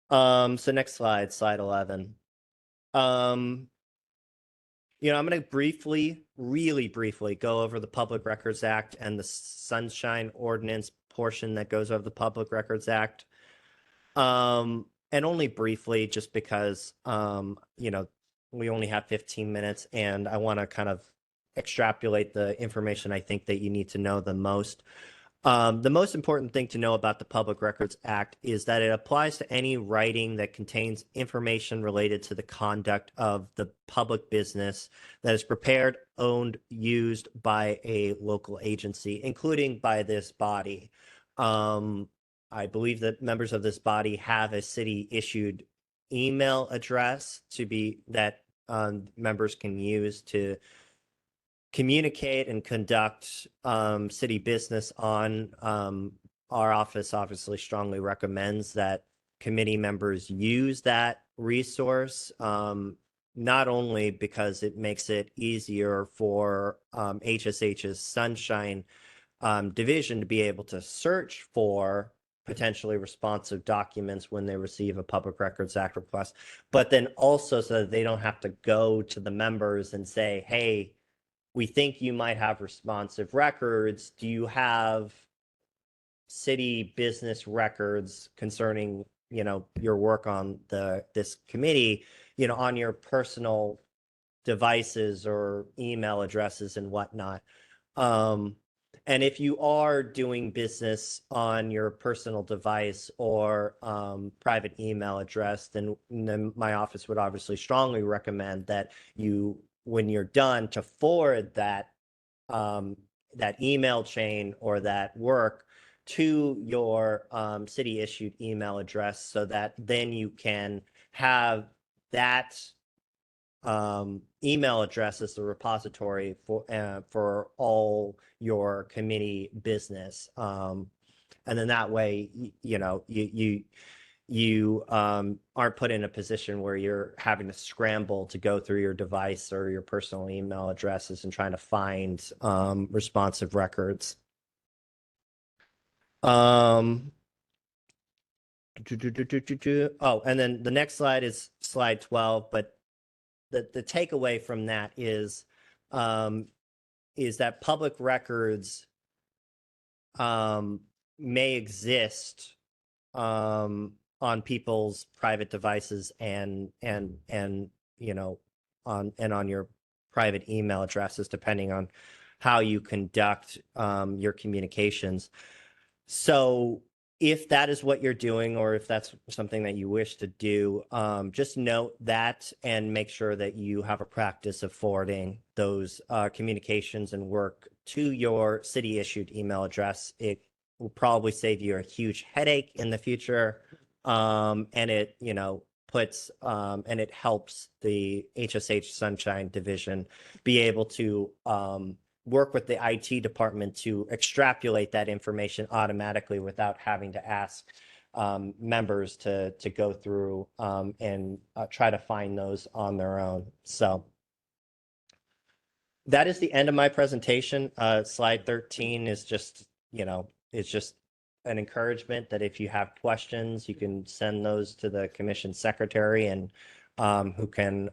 So next slide, slide 11. I'm going to really briefly go over the Public Records Act and the Sunshine Ordinance portion that goes over the Public Records Act. And only briefly, just because, we only have 15 minutes and I want to kind of extrapolate the information I think that you need to know the most. The most important thing to know about the Public Records Act is that it applies to any writing that contains information related to the conduct of the public business that is prepared, owned, used by a local agency, including by this body. I believe that members of this body have a city-issued email address that members can use to communicate and conduct city business on. Our office obviously strongly recommends that committee members use that resource, not only because it makes it easier for HSH's Sunshine division to be able to search for potentially responsive documents when they receive a Public Records Act request, but then also so that they don't have to go to the members and say, hey, we think you might have responsive records. Do you have city business records concerning, your work on this committee, on your personal devices or email addresses and whatnot? And if you are doing business on your personal device or private email address, then my office would obviously strongly recommend that you, when you're done, to forward that email chain or that work to your city issued email address, so that then you can have that email address as the repository for all your committee business. And then that way, you aren't put in a position where you're having to scramble to go through your device or your personal email addresses and trying to find responsive records. Oh, and then the next slide is slide 12, but the takeaway from that is that public records may exist on people's private devices and on your private email addresses, depending on how you conduct your communications. So if that is what you're doing, or if that's something that you wish to do, just note that and make sure that you have a practice of forwarding those communications and work to your city issued email address. It will probably save you a huge headache in the future. And it, puts and it helps the HSH Sunshine division be able to work with the IT department to extrapolate that information automatically without having to ask members to go through and try to find those on their own. So that is the end of my presentation. Slide 13 is just, it's just an encouragement that if you have questions, you can send those to the commission secretary, and who can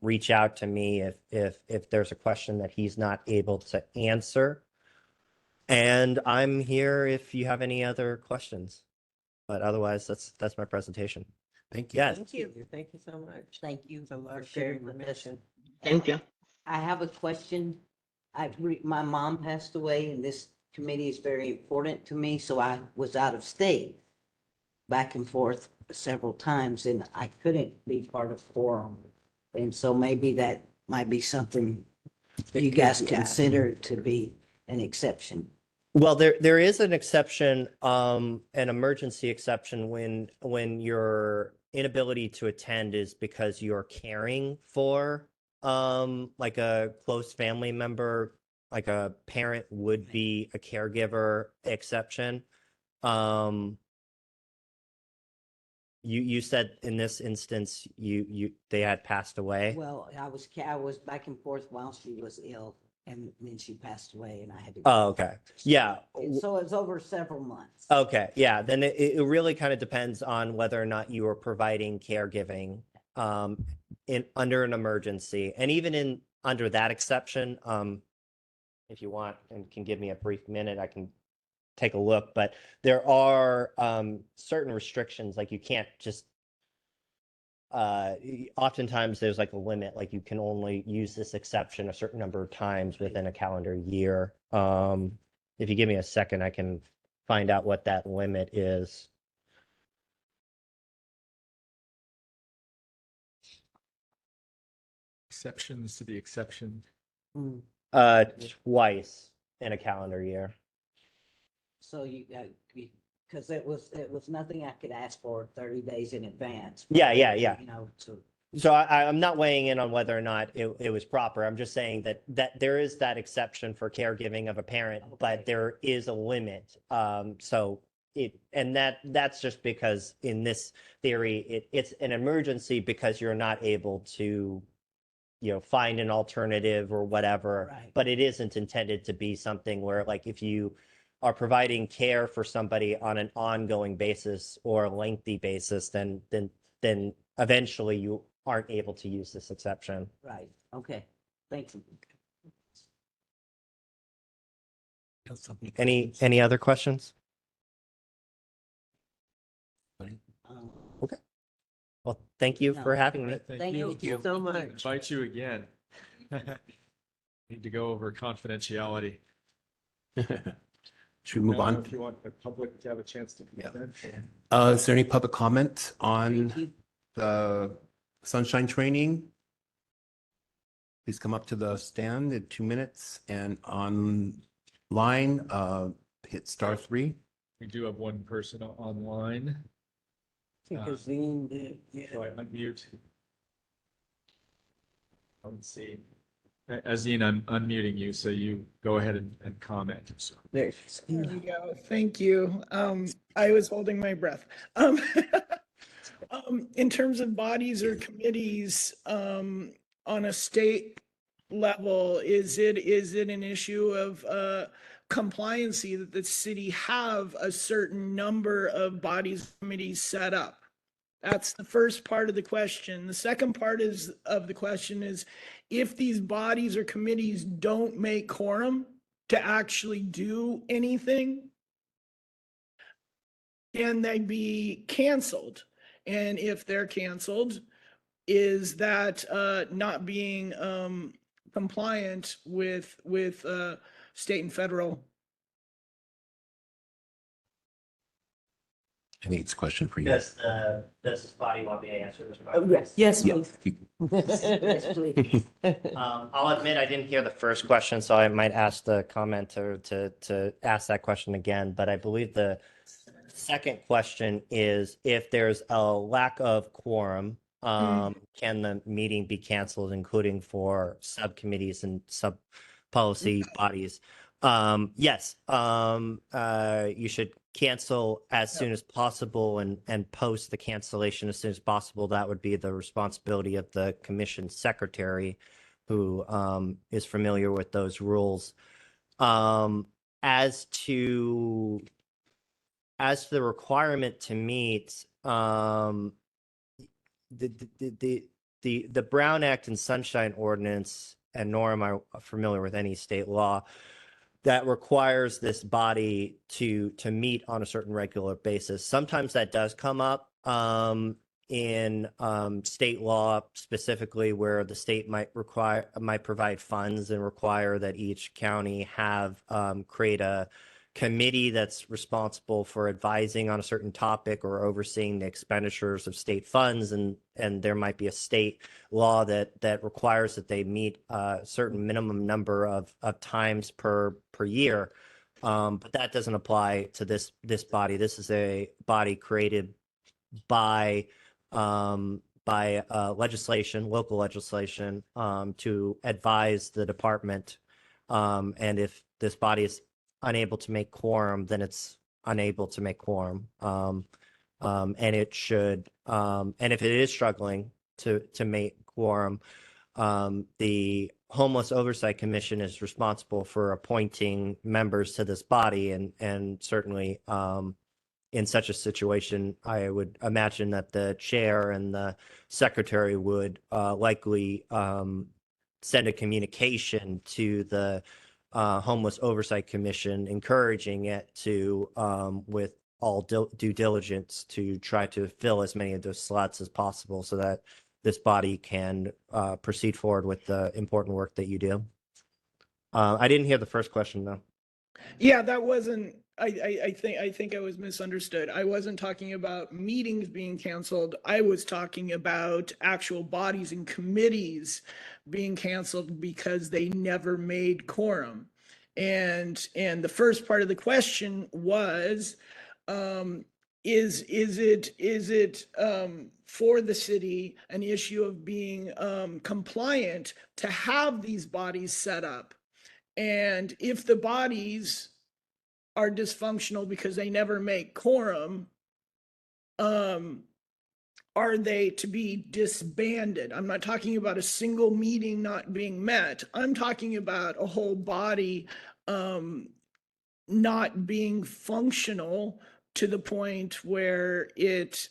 reach out to me if there's a question that he's not able to answer. And I'm here if you have any other questions. But otherwise, that's my presentation. Thank you. Yes. Thank you. Thank you so much. Thank you It's a lot for of sharing good with us. information. Thank you. I have a question. my mom passed away and this committee is very important to me, so I was out of state back and forth several times and I couldn't be part of quorum. And so maybe that might be something you guys consider to be an exception. Well, there is an exception, an emergency exception when your inability to attend is because you're caring for like a close family member, like a parent would be a caregiver exception. You said in this instance they had passed away. Well, I was back and forth while she was ill and then she passed away and I had to. Oh, okay. Yeah. So it's over several months. Okay, yeah, then it really kind of depends on whether or not you are providing caregiving under an emergency. And even under that exception, if you want and can give me a brief minute, I can take a look, but there are certain restrictions, like you can't just oftentimes there's like a limit, like you can only use this exception a certain number of times within a calendar year. If you give me a second, I can find out what that limit is. Exceptions to the exception. Twice in a calendar year. So because it was nothing I could ask for 30 days in advance. Yeah. You know, So I'm not weighing in on whether or not it was proper. I'm just saying that there is that exception for caregiving of a parent, but there is a limit. That's just because in this theory, it's an emergency because you're not able to, find an alternative or whatever, Right. but it isn't intended to be something where like if you are providing care for somebody on an ongoing basis or a lengthy basis, then eventually you aren't able to use this exception. right. Okay. Thank you. Any other questions? Okay. Well, thank you for having me. Thank you so much. Invite you again. Need to go over confidentiality. Should we move on? If you want the public to have a chance to comment. Is there any public comment on the sunshine training? Please come up to the stand in 2 minutes and online, hit *3. We do have one person online. So I unmute. Let's see. Azine, I'm unmuting you, so you go ahead and comment. So. There you go. Thank you. I was holding my breath. In terms of bodies or committees, on a state level, is it an issue of compliancy that the city have a certain number of bodies, committees set up? That's the first part of the question. The second part of the question is, if these bodies or committees don't make quorum to actually do anything, can they be canceled? And if they're canceled, is that not being compliant with state and federal? I think it's a question for you. Does this body want me to answer this question? Yes. Yes, Yeah. please. Yes, please. I'll admit I didn't hear the first question, so I might ask the commenter to ask that question again. But I believe the second question is if there's a lack of quorum, can the meeting be canceled, including for subcommittees and sub-policy bodies? Yes, you should cancel as soon as possible and post the cancellation as soon as possible. That would be the responsibility of the commission secretary, who is familiar with those rules. As to the requirement to meet, the Brown Act and Sunshine Ordinance, and nor am I familiar with any state law that requires this body to meet on a certain regular basis. Sometimes that does come up in state law, specifically where the state might provide funds and require that each county have create a committee that's responsible for advising on a certain topic or overseeing the expenditures of state funds, and there might be a state law that requires that they meet a certain minimum number of times per year. But that doesn't apply to this body. This is a body created by legislation, local legislation, to advise the department. And if this body is unable to make quorum, then it's unable to make quorum. And it should, and if it is struggling to make quorum, the Homeless Oversight Commission is responsible for appointing members to this body, and certainly in such a situation, I would imagine that the chair and the secretary would likely send a communication to the Homeless Oversight Commission, encouraging it to, with all due diligence, to try to fill as many of those slots as possible so that this body can proceed forward with the important work that you do. I didn't hear the first question though. Yeah, that wasn't, I think I was misunderstood. I wasn't talking about meetings being canceled. I was talking about actual bodies and committees being canceled because they never made quorum. And the first part of the question was, is it for the city an issue of being compliant to have these bodies set up? And if the bodies are dysfunctional because they never make quorum, are they to be disbanded? I'm not talking about a single meeting not being met. I'm talking about a whole body not being functional to the point where it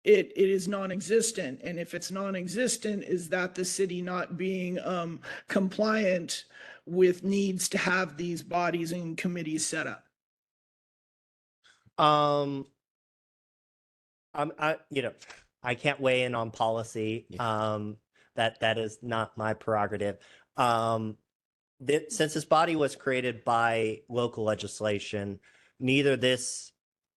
is non-existent. And if it's non-existent, is that the city not being compliant with needs to have these bodies and committees set up? I can't weigh in on policy. That is not my prerogative. Since this body was created by local legislation, neither this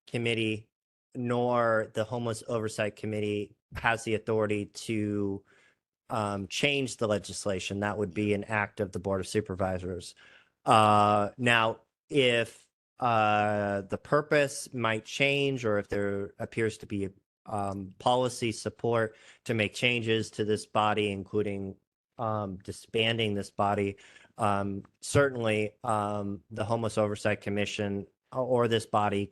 committee nor the Homeless Oversight Committee has the authority to change the legislation. That would be an act of the Board of Supervisors. Now, if the purpose might change, or if there appears to be policy support to make changes to this body, including disbanding this body, certainly the Homeless Oversight Commission or this body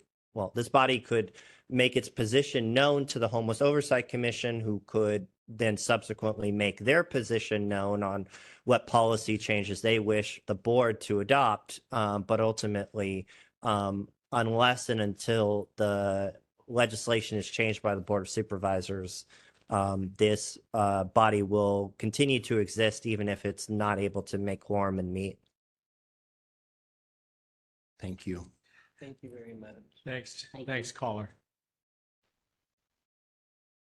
could make its position known to the Homeless Oversight Commission, who could then subsequently make their position known on what policy changes they wish the board to adopt. But ultimately, unless and until the legislation is changed by the Board of Supervisors, this body will continue to exist even if it's not able to make quorum and meet. Thank you. Thank you very much. Thanks. Thanks, caller.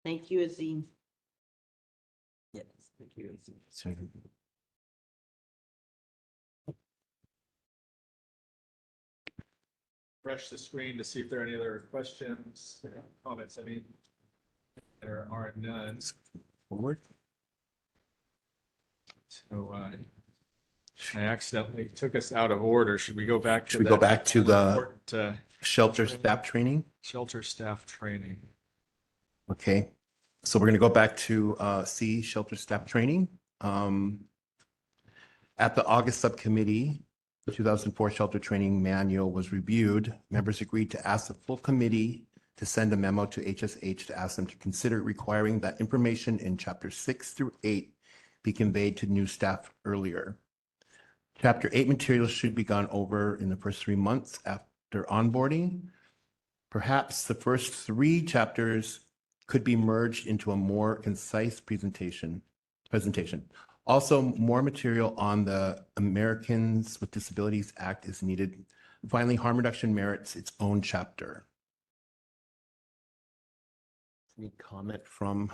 Thank you, Azim. Yes, thank you. Refresh the screen to see if there are any other questions, comments. I mean, there are none. Forward. So I accidentally took us out of order. Should we go back to Should we go back to the important, shelter staff training? shelter staff training? Okay, so we're going to go back to C, shelter staff training. At the August subcommittee, the 2004 shelter training manual was reviewed. Members agreed to ask the full committee to send a memo to HSH to ask them to consider requiring that information in chapter 6 through 8 be conveyed to new staff earlier. Chapter 8 materials should be gone over in the first 3 months after onboarding. Perhaps the first 3 chapters could be merged into a more concise presentation. Also, more material on the Americans with Disabilities Act is needed. Finally, harm reduction merits its own chapter. Any comment from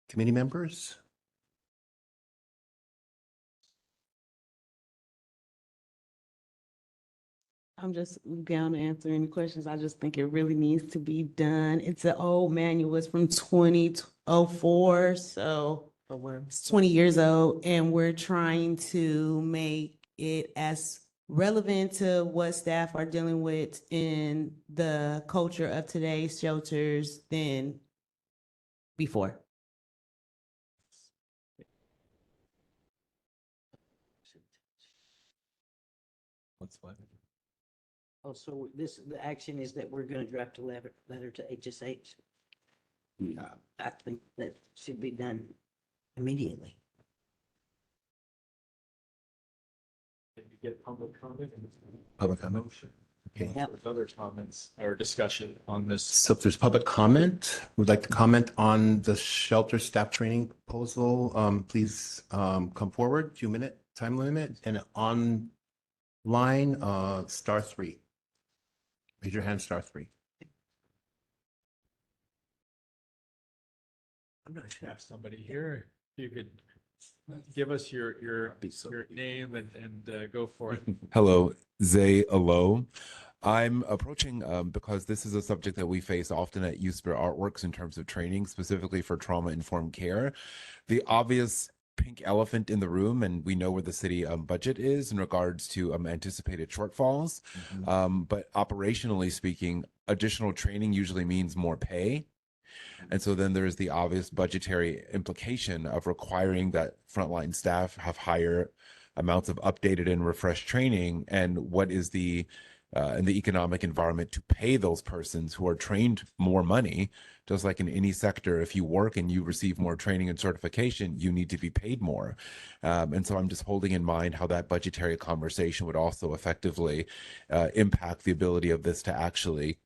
committee members? I'm just down to answer any questions. I just think it really needs to be done. It's an old manual. It's from 2004, so it's 20 years old, and we're trying to make it as relevant to what staff are dealing with in the culture of today's shelters than before. What's what? Oh, so the action is that we're gonna draft a letter to HSH. I think that should be done immediately. Did you get public comment? Public comment. Motion. Okay. Yep. With other comments or discussion on this. So if there's public comment, would like to comment on the shelter staff training proposal, please come forward, 2-minute time limit, and online, *3. Raise your hand, *3. I'm not sure. Have somebody here. If you could give us your name and go for it. Hello, Zay Alo. I'm approaching because this is a subject that we face often at Youth Spirit Artworks in terms of training, specifically for trauma-informed care. The obvious pink elephant in the room, and we know where the city budget is in regards to anticipated shortfalls. But operationally speaking, additional training usually means more pay. And so then there's the obvious budgetary implication of requiring that frontline staff have higher amounts of updated and refreshed training. And what is the in the economic environment to pay those persons who are trained more money? Just like in any sector, if you work and you receive more training and certification, you need to be paid more. And so I'm just holding in mind how that budgetary conversation would also effectively impact the ability of this to actually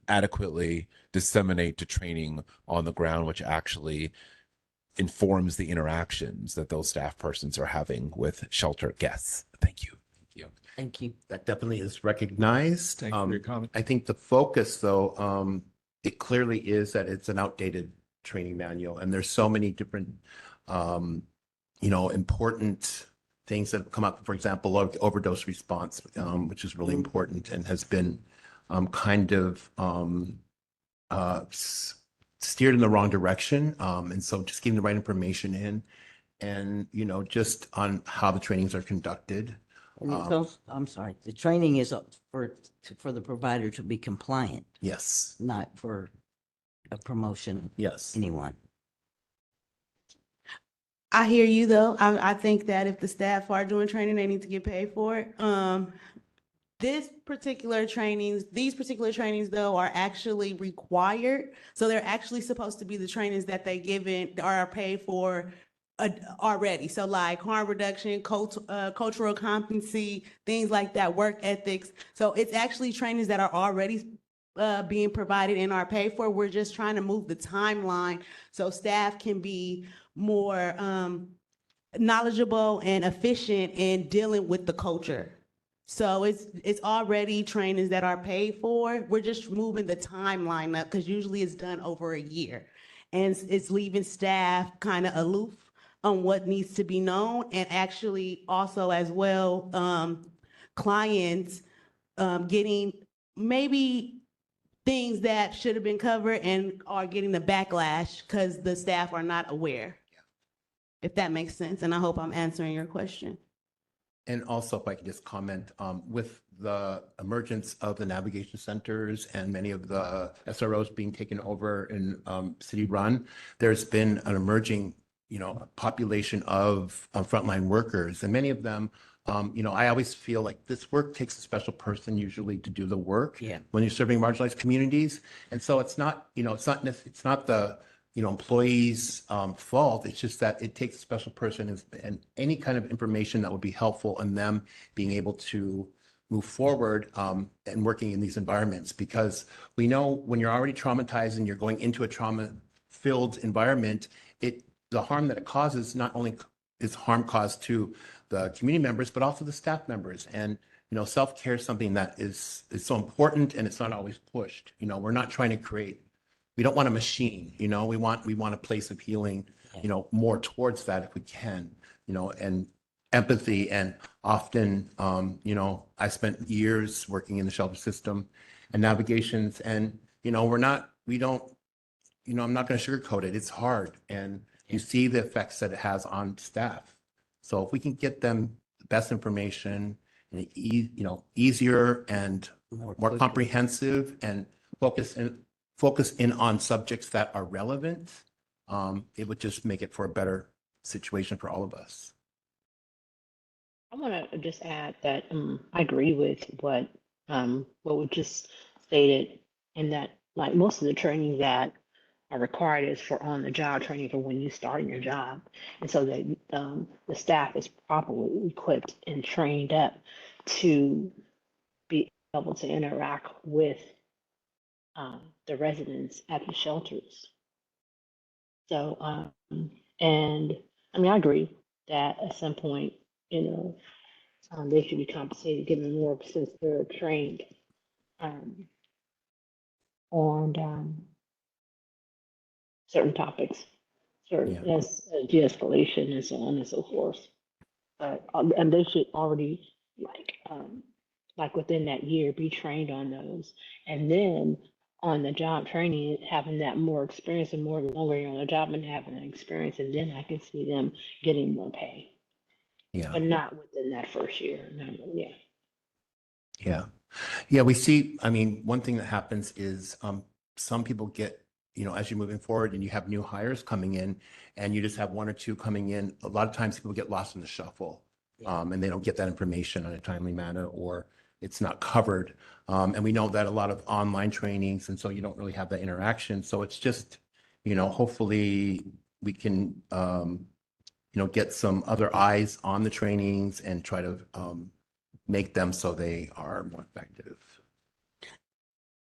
adequately disseminate to training on the ground, which actually informs the interactions that those staff persons are having with shelter guests. Thank you. Thank you. That definitely is recognized. Thank you for your comment. I think the focus, though, it clearly is that it's an outdated training manual, and there's so many different, important things that have come up. For example, overdose response, which is really important and has been kind of steered in the wrong direction. And so just getting the right information in, and just on how the trainings are conducted. So, I'm sorry, the training is up for the provider to be compliant, Yes. not for a promotion, Yes. anyone. I hear you though. I think that if the staff are doing training, they need to get paid for it. These particular trainings though are actually required. So they're actually supposed to be the trainings that they given are paid for already. So like harm reduction, cultural competency, things like that, work ethics. So it's actually trainings that are already being provided and are paid for. We're just trying to move the timeline so staff can be more knowledgeable and efficient in dealing with the culture. So it's already trainings that are paid for. We're just moving the timeline up because usually it's done over a year. And it's leaving staff kind of aloof on what needs to be known, and actually also as well, clients getting maybe things that should have been covered and are getting the backlash because the staff are not aware. If that makes sense, and I hope I'm answering your question. And also, if I could just comment, with the emergence of the navigation centers and many of the SROs being taken over in city run, there's been an emerging, population of frontline workers, and many of them, I always feel like this work takes a special person usually to do the work. Yeah. When you're serving marginalized communities, and so it's not the employees' fault. It's just that it takes a special person and any kind of information that would be helpful in them being able to move forward and working in these environments. Because we know when you're already traumatized and you're going into a trauma-filled environment, the harm that it causes not only is harm caused to the community members, but also the staff members. And self-care is something that is so important and it's not always pushed. We're not trying to create, we don't want a machine, we want a place of healing, more towards that if we can, and empathy. And often, I spent years working in the shelter system and navigations, and, we don't, I'm not going to sugarcoat it. It's hard. And you see the effects that it has on staff. So if we can get them the best information and easier and more comprehensive and focus in on subjects that are relevant, it would just make it for a better situation for all of us. I want to just add that I agree with what was just stated, and that like most of the training that are required is for on the job training for when you start in your job, and so that the staff is properly equipped and trained up to be able to interact with the residents at the shelters. So, and I mean, I agree that at some point, they should be compensated, given more since they're trained on certain topics, certain as de-escalation and so on and so forth. And they should already like within that year be trained on those, and then on the job training, having that more experience and more longer you're on the job and having that experience, and then I can see them getting more pay. Yeah. But not within that first year. No, yeah. Yeah. Yeah. We see, I mean, one thing that happens is some people get, as you're moving forward and you have new hires coming in and you just have one or two coming in, a lot of times people get lost in the shuffle and they don't get that information in a timely manner, or it's not covered. And we know that a lot of online trainings, and so you don't really have that interaction. So it's just, hopefully we can, get some other eyes on the trainings and try to make them so they are more effective.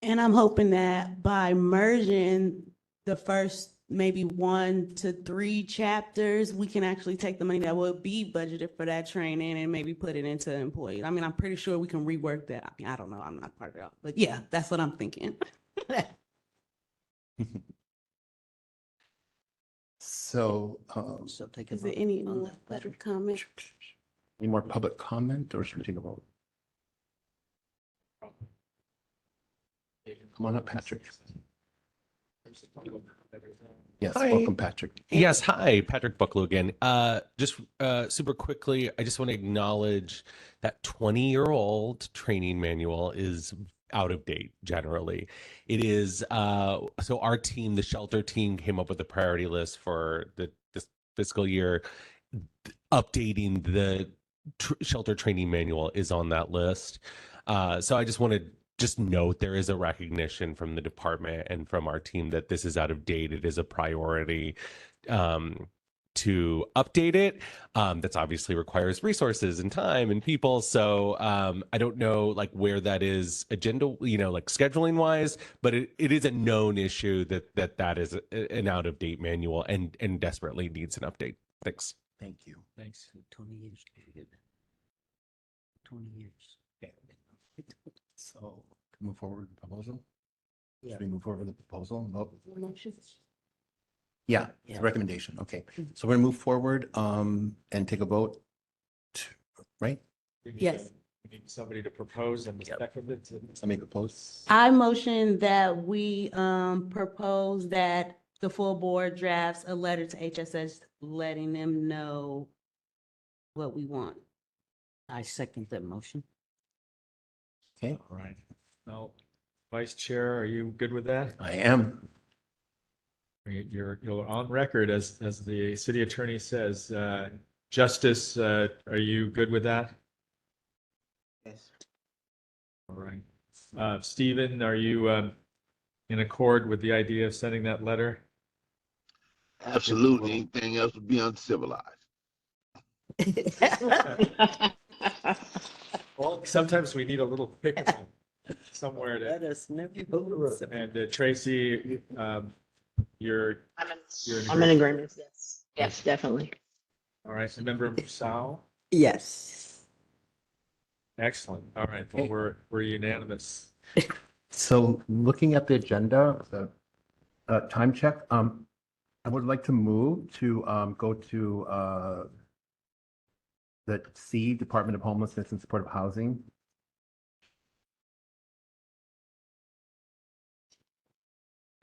And I'm hoping that by merging the first maybe 1 to 3 chapters, we can actually take the money that will be budgeted for that training and maybe put it into employees. I mean, I'm pretty sure we can rework that. I mean, I don't know. I'm not part of it, but yeah, that's what I'm thinking. So, So take a Is there vote any on more that public letter. comment? any more public comment, or should we take a vote? Come on up, Patrick. Yes, Hi. welcome, Patrick. Yes, hi, Patrick Bucklow again. Just super quickly, I just want to acknowledge that 20-year-old training manual is out of date generally. It is, so our team, the shelter team, came up with a priority list for this fiscal year. Updating the shelter training manual is on that list. So I just want to just note there is a recognition from the department and from our team that this is out of date. It is a priority to update it. That's obviously requires resources and time and people. So I don't know like where that is agenda, like scheduling wise, but it is a known issue that is an out of date manual and desperately needs an update. Thanks. Thank you. Thanks. 20 years. 20 years. Okay. So, can we move forward with the proposal? Yeah. Should we move forward with the proposal? Vote? Motions? Yeah, it's a recommendation. Okay. So we're gonna move forward and take a vote, right? Yes. We need somebody to propose and second it. Somebody propose? I motion that we propose that the full board drafts a letter to HSS letting them know what we want. I second that motion. Okay, All right. Now, Vice Chair, are you good with that? I am. You're on record as the city attorney says. Justice, are you good with that? Yes. All right. Stephen, are you in accord with the idea of sending that letter? Absolutely. Anything else would be uncivilized. Well, sometimes we need a little kick somewhere to. Let us never go to road. And Tracy, you're I'm in agreement. Yes. Yes, definitely. all right. And Member Sal, Yes. Excellent. All right. Well, we're unanimous. So looking at the agenda, the time check, I would like to move to go to the C, Department of Homelessness and Supportive Housing.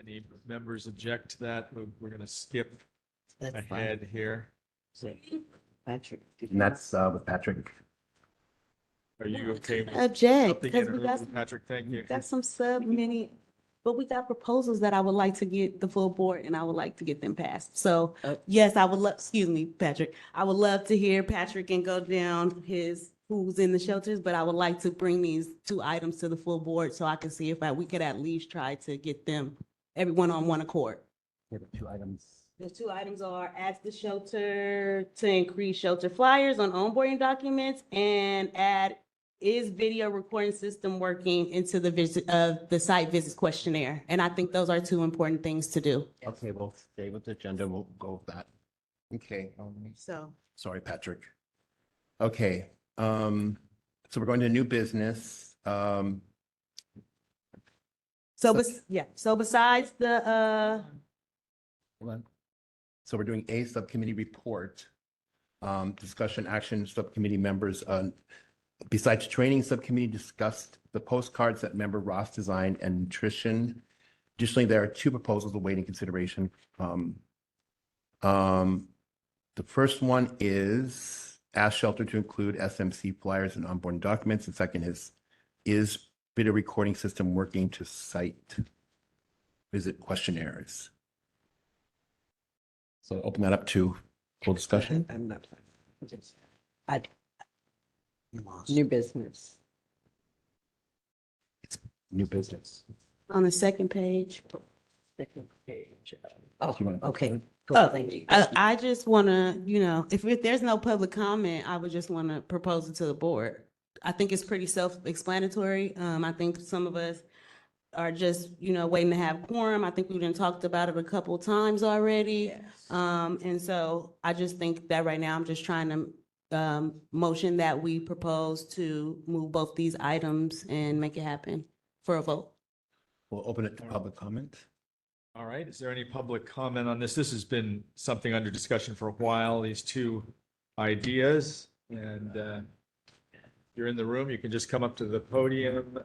Any members object to that? We're going to skip That's fine. ahead here. Patrick. And that's with Patrick. Are you okay with Object, something because in we got, early, Patrick? Thank you. got some sub-mini, but we got proposals that I would like to get the full board and I would like to get them passed. So yes, I would love, excuse me, Patrick, I would love to hear Patrick and go down his who's in the shelters, but I would like to bring these 2 items to the full board so I can see if we could at least try to get them, everyone on one accord. Here are the 2 items. The 2 items are ask the shelter to increase shelter flyers on onboarding documents and add is video recording system working into the visit of the site visits questionnaire. And I think those are 2 important things to do. Okay, we'll stay with the agenda. We'll go with that. Okay. So Sorry, Patrick. Okay. So we're going to new business. So besides the Hold on. So we're doing a subcommittee report. Discussion action subcommittee members besides training, subcommittee discussed the postcards that member Ross designed and nutrition. Additionally, there are 2 proposals awaiting consideration. The first one is ask shelter to include SMC flyers and onboarding documents. The second is video recording system working to site visit questionnaires. So open that up to full discussion. I'm not. Lost. New business. New business. on the second page. Second page. Oh, You wanna- okay. Oh, Thank you. I just want to, if there's no public comment, I would just want to propose it to the board. I think it's pretty self-explanatory. I think some of us are just, waiting to have quorum. I think we've been talked about it a couple times already. And so I just think that right now I'm just trying to motion that we propose to move both these items and make it happen for a vote. We'll open it to public comment. All right. Is there any public comment on this? This has been something under discussion for a while, these 2 ideas. And if you're in the room, you can just come up to the podium.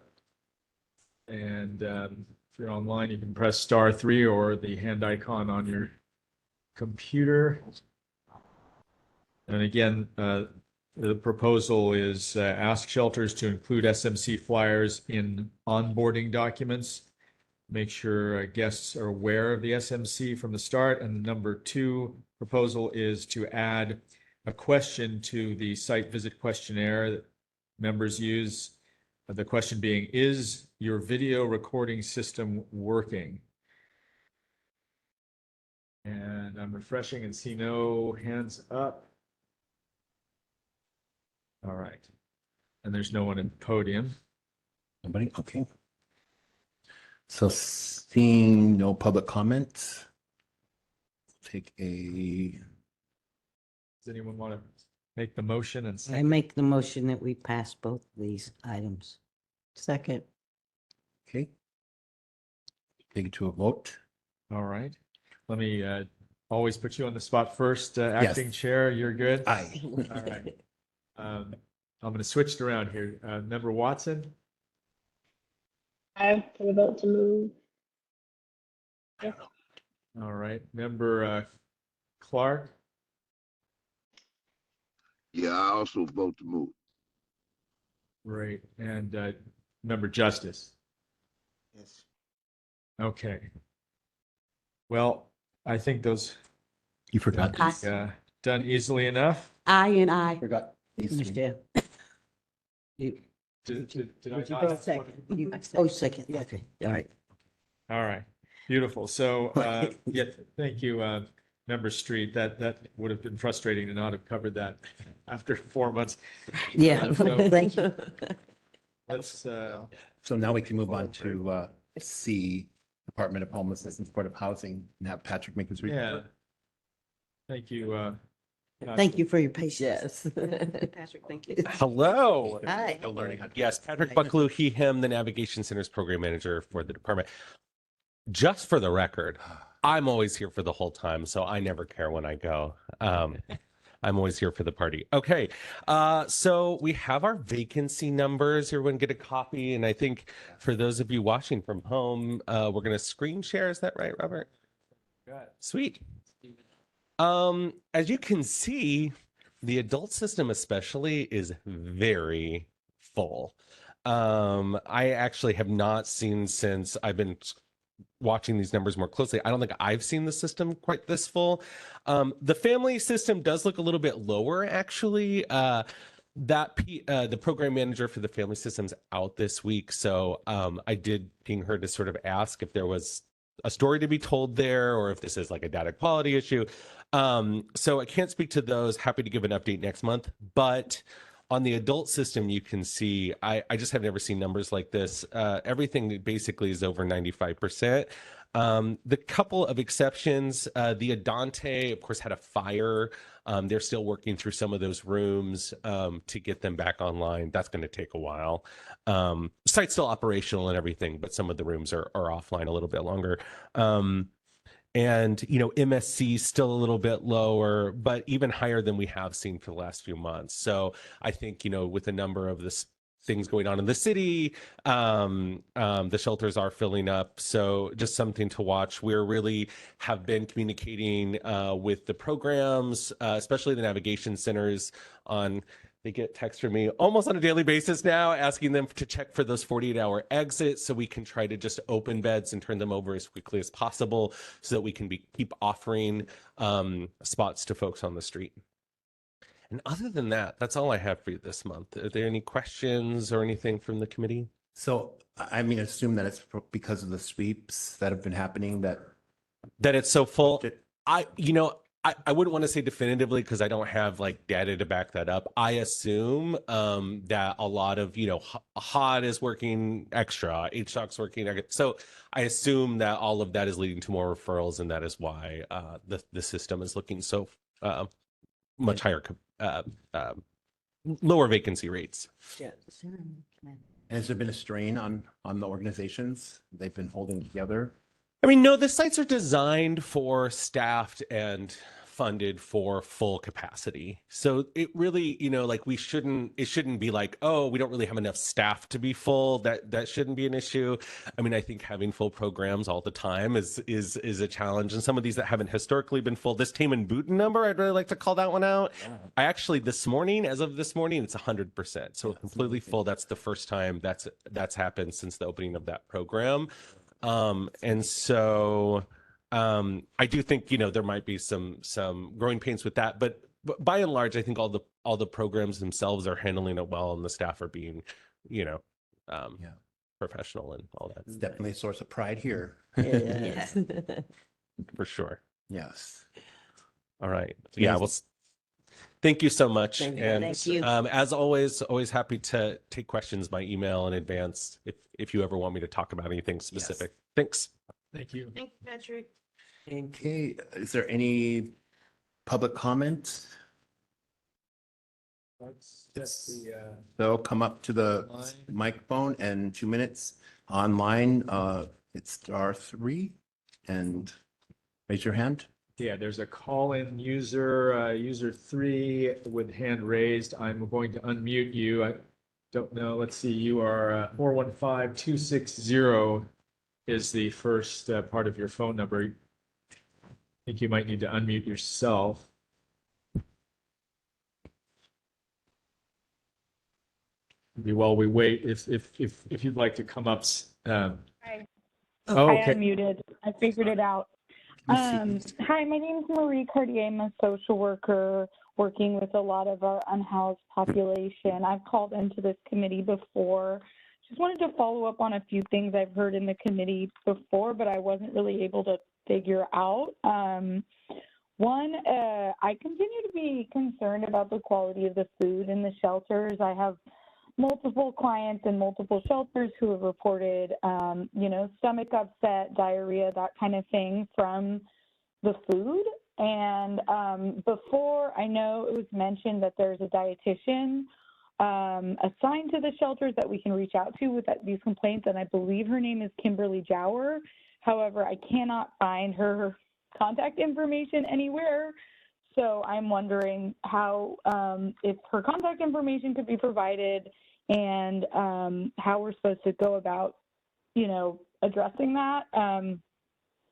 And if you're online, you can press *3 or the hand icon on your computer. And again, the proposal is ask shelters to include SMC flyers in onboarding documents. Make sure guests are aware of the SMC from the start. And number 2 proposal is to add a question to the site visit questionnaire that members use. The question being, is your video recording system working? And I'm refreshing and see no hands up. All right. And there's no one at the podium. Nobody? Okay. So seeing no public comment, take a, Does anyone want to make the motion and I second? make the motion that we pass both these items. Second. okay. Take it to a vote. All right. Let me always put you on the spot first. Acting chair, you're good? Aye. All right. I'm going to switch it around here. Member Watson? I for the vote to move. All right. Member Clark? Yeah, I also vote to move. Great. And Member Justice? Yes. Okay. Well, I think those You forgot. Aye. done easily enough. I and I. Forgot. these 3. Michelle. You, Did I Did you not? vote second? Oh, second. Okay. All right. All right. Beautiful. So, yeah, thank you, Member Street. That would have been frustrating to not have covered that after 4 months. Yeah, So- thank you. Let's, So now we can move on to C, Department of Homelessness and Supportive Housing, and have Patrick make his yeah. report. Thank you, Thank you for your patience. Yes. Patrick, thank you. Hello. Hi. Still learning how to. Yes, Patrick Bucklew, he, him, the Navigation Center's program manager for the department. Just for the record, I'm always here for the whole time, so I never care when I go. I'm always here for the party. Okay, so we have our vacancy numbers. Everyone get a copy, and I think for those of you watching from home, we're going to screen share. Is that right, Robert? Sweet. As you can see, the adult system especially is very full. I actually have not seen, since I've been watching these numbers more closely, I don't think I've seen the system quite this full. The family system does look a little bit lower, actually. The program manager for the family system's out this week, so I did ping her to sort of ask if there was a story to be told there, or if this is like a data quality issue. So I can't speak to those. Happy to give an update next month. But on the adult system, you can see, I just have never seen numbers like this. Everything basically is over 95%. The couple of exceptions, the Adante, of course, had a fire. They're still working through some of those rooms to get them back online. That's going to take a while. Site's still operational and everything, but some of the rooms are offline a little bit longer. And, MSC still a little bit lower, but even higher than we have seen for the last few months. So I think, with a number of this things going on in the city, the shelters are filling up. So just something to watch. We really have been communicating with the programs, especially the navigation centers they get texts from me almost on a daily basis now, asking them to check for those 48-hour exits so we can try to just open beds and turn them over as quickly as possible so that we can keep offering spots to folks on the street. And other than that, that's all I have for you this month. Are there any questions or anything from the committee? So, I mean, assume that it's because of the sweeps that have been happening that it's so full. I wouldn't want to say definitively because I don't have like data to back that up. I assume that a lot of, HOD is working extra, HSOC's working extra. So I assume that all of that is leading to more referrals, and that is why the system is looking so much higher, lower vacancy rates. Yes. And has there been a strain on the organizations? They've been holding together. I mean, no, the sites are designed for staffed and funded for full capacity. So it really, it shouldn't be like, oh, we don't really have enough staff to be full. That shouldn't be an issue. I mean, I think having full programs all the time is a challenge. And some of these that haven't historically been full, this Tame and Booten number, I'd really like to call that one out. Yeah. I actually, as of this morning, it's 100%. So completely full. That's the first time that's happened since the opening of that program. And so I do think, there might be some growing pains with that, but by and large, I think all the programs themselves are handling it well, and the staff are being, professional and all that. It's definitely a source of pride here. Yes. For sure. Yes. All right. Yeah. Well, thank you so much. Thank you. And Thank you. as always happy to take questions by email in advance if you ever want me to talk about anything specific. Yes. Thanks. Thank you. Thank you, Patrick. Okay. Is there any public comment? So come up to the microphone and 2 minutes. Online, it's *3 and raise your hand. Yeah, there's a call-in user, user 3 with hand raised. I'm going to unmute you. I don't know. Let's see. You are 415-260 is the first part of your phone number. I think you might need to unmute yourself. Maybe while we wait, if you'd like to come up. Hi. Oh, I okay. unmuted. I figured it out. Hi, my name is Marie Cartier. I'm a social worker working with a lot of our unhoused population. I've called into this committee before. Just wanted to follow up on a few things I've heard in the committee before, but I wasn't really able to figure out. One, I continue to be concerned about the quality of the food in the shelters. I have multiple clients in multiple shelters who have reported, stomach upset, diarrhea, that kind of thing from the food. And before, I know it was mentioned that there's a dietitian assigned to the shelters that we can reach out to with these complaints, and I believe her name is Kimberly Jower. However, I cannot find her contact information anywhere. So I'm wondering how, if her contact information could be provided and how we're supposed to go about, you know, addressing that. I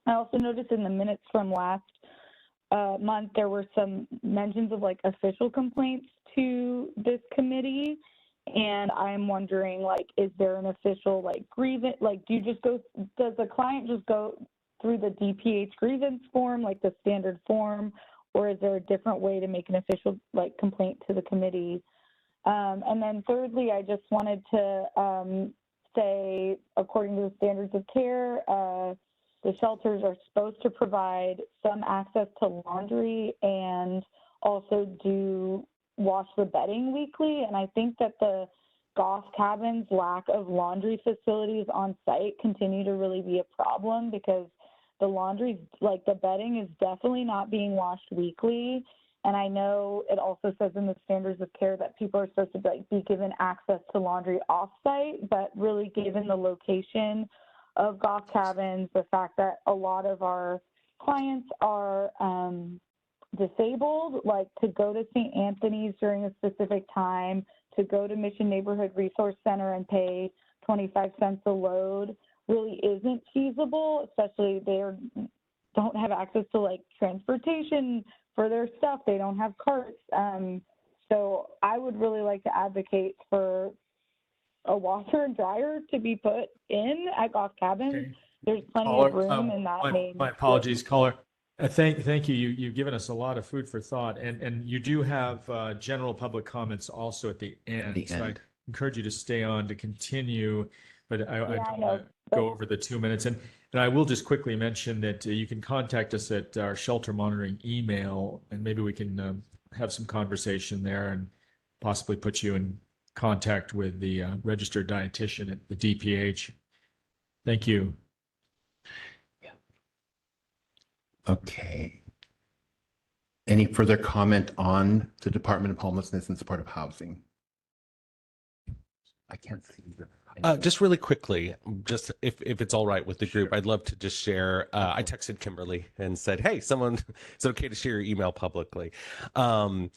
also noticed in the minutes from last month, there were some mentions of like official complaints to this committee. And I'm wondering, like, is there an official like grievance? Like, does the client just go through the DPH grievance form, like the standard form, or is there a different way to make an official like complaint to the committee? And then thirdly, I just wanted to say, according to the standards of care, the shelters are supposed to provide some access to laundry and also do wash the bedding weekly. And I think that the Goff cabins' lack of laundry facilities on site continue to really be a problem, because the laundry, like the bedding, is definitely not being washed weekly. And I know it also says in the standards of care that people are supposed to be given access to laundry off-site, but really given the location of Goff cabins, the fact that a lot of our clients are disabled, like to go to St. Anthony's during a specific time, to go to Mission Neighborhood Resource Center and pay 25 cents a load really isn't feasible, especially they don't have access to like transportation for their stuff. They don't have carts. So I would really like to advocate for a washer and dryer to be put in at Goff cabins. Okay. There's plenty Caller, of room in that main. my apologies, caller. Thank you. You've given us a lot of food for thought, and you do have general public comments also at the end. So I encourage you to stay on to continue, but I don't want to go over the 2 minutes. And I will just quickly mention that you can contact us at our shelter monitoring email, and maybe we can have some conversation there and possibly put you in contact with the registered dietitian at the DPH. Thank you. Okay. Any further comment on the Department of Homelessness and Supportive Housing? I can't see the. Just really quickly, just if it's all right with the group, I'd love to just share. I texted Kimberly and said, "Hey, is it okay to share your email publicly?" And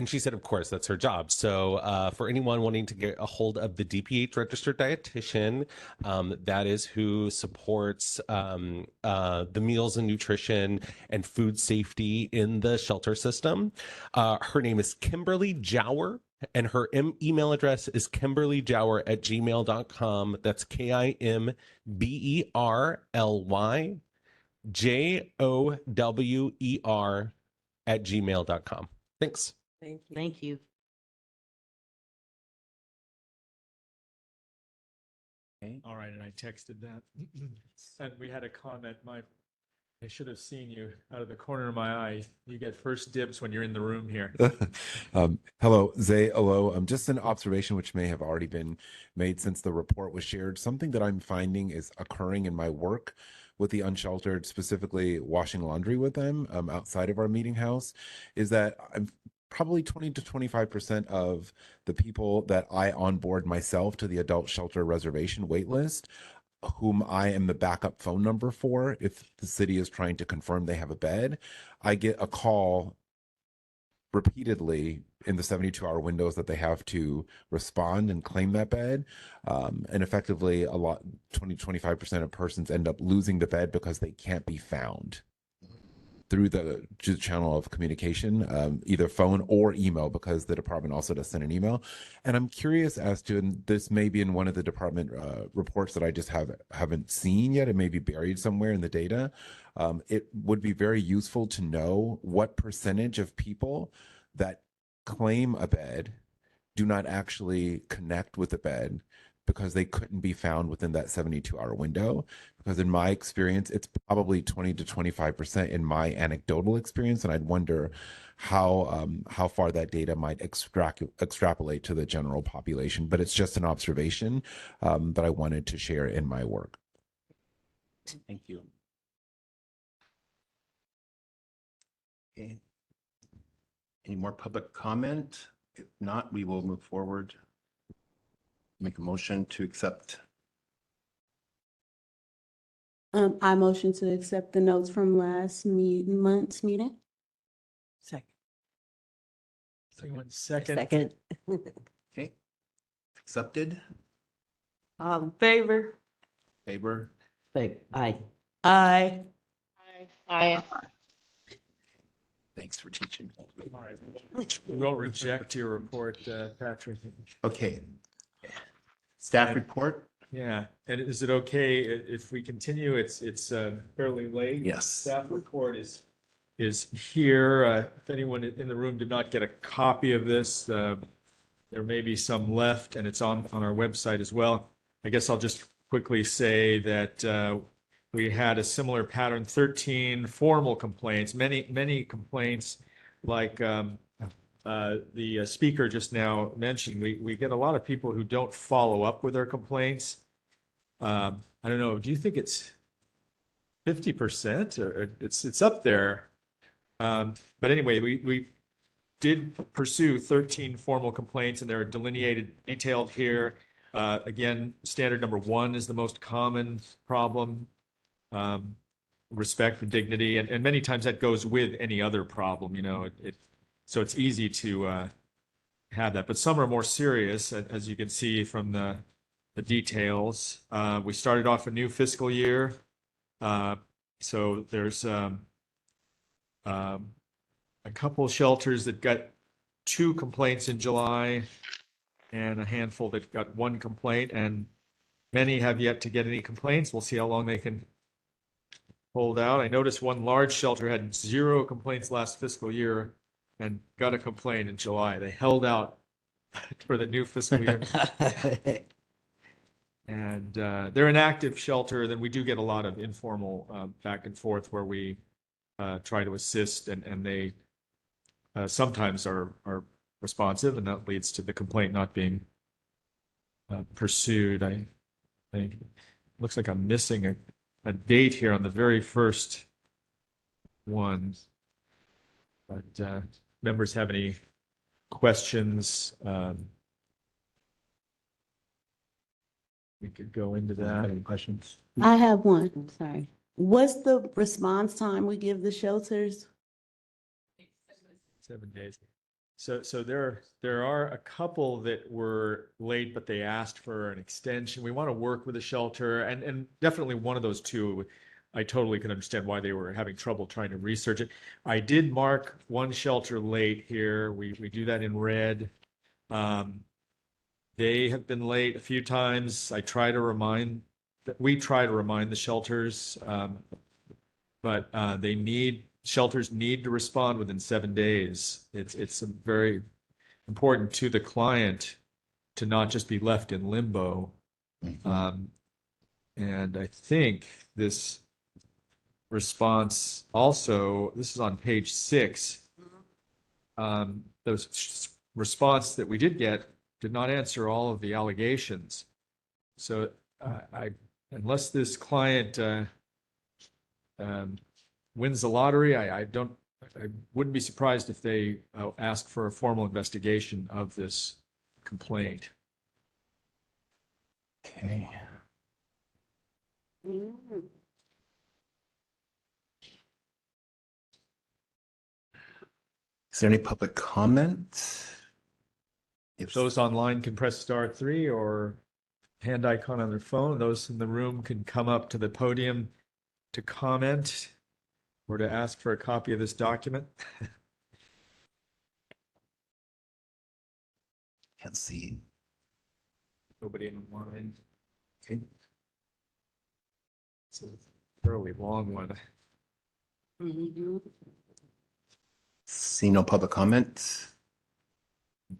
she said, "Of course, that's her job." So for anyone wanting to get a hold of the DPH registered dietitian, that is who supports the meals and nutrition and food safety in the shelter system. Her name is Kimberly Jower. And her email address is kimberlyjower@gmail.com. That's KimberlyJower@gmail.com. Thanks. Thank you. All right, and I texted that. And we had a comment, I should have seen you out of the corner of my eye. You get first dibs when you're in the room here. Hello, Zay. Hello. Just an observation which may have already been made since the report was shared. Something that I'm finding is occurring in my work with the unsheltered, specifically washing laundry with them outside of our meeting house, is that I'm probably 20 to 25% of the people that I onboard myself to the adult shelter reservation waitlist, whom I am the backup phone number for if the city is trying to confirm they have a bed. I get a call repeatedly in the 72-hour windows that they have to respond and claim that bed. And effectively, 20-25% of persons end up losing the bed because they can't be found through the channel of communication, either phone or email, because the department also does send an email. And I'm curious as to, and this may be in one of the department reports that I just haven't seen yet, it may be buried somewhere in the data. It would be very useful to know what percentage of people that claim a bed do not actually connect with the bed because they couldn't be found within that 72-hour window. Because in my experience, it's probably 20 to 25% in my anecdotal experience, and I'd wonder how far that data might extrapolate to the general population. But it's just an observation that I wanted to share in my work. Thank you. Okay. Any more public comment? If not, we will move forward. Make a motion to accept. I motion to accept the notes from last month's meeting. Second. Someone second. Second. Okay. Accepted. All in favor? Favor. Aye. Aye. I Thanks for teaching. We won't reject your report, Patrick. Okay. Staff report. Yeah, and is it okay if we continue? It's fairly late. Yes. Staff report is here. If anyone in the room did not get a copy of this, there may be some left, and it's on our website as well. I guess I'll just quickly say that we had a similar pattern, 13 formal complaints, many complaints like the speaker just now mentioned. We get a lot of people who don't follow up with their complaints. I don't know, do you think it's 50% or it's up there? But anyway, we did pursue 13 formal complaints, and they're delineated, detailed here. Again, standard number 1 is the most common problem. Respect and dignity, and many times that goes with any other problem, you know, so it's easy to have that, but some are more serious, as you can see from the details. We started off a new fiscal year, so there's a couple shelters that got 2 complaints in July and a handful that got 1 complaint, and many have yet to get any complaints. We'll see how long they can hold out. I noticed one large shelter had 0 complaints last fiscal year and got a complaint in July. They held out for the new fiscal year. And they're an active shelter. Then we do get a lot of informal back and forth where we try to assist, and they sometimes are responsive, and that leads to the complaint not being pursued. I think looks like I'm missing a date here on the very first one. But members have any questions? We could go into that. Any questions? I have one, sorry. What's the response time we give the shelters? 7 days. So there are a couple that were late, but they asked for an extension. We want to work with the shelter, and definitely one of those 2, I totally can understand why they were having trouble trying to research it. I did mark one shelter late here. We do that in red. They have been late a few times. We try to remind the shelters, but shelters need to respond within 7 days. It's very important to the client to not just be left in limbo. And I think this response also, this is on page 6. Those response that we did get did not answer all of the allegations. So unless this client wins the lottery, I wouldn't be surprised if they ask for a formal investigation of this complaint. Okay. Is there any public comment? If those online can press *3 or hand icon on their phone, those in the room can come up to the podium to comment or to ask for a copy of this document. Can't see. Nobody online. Okay. It's a fairly long one. See no public comment.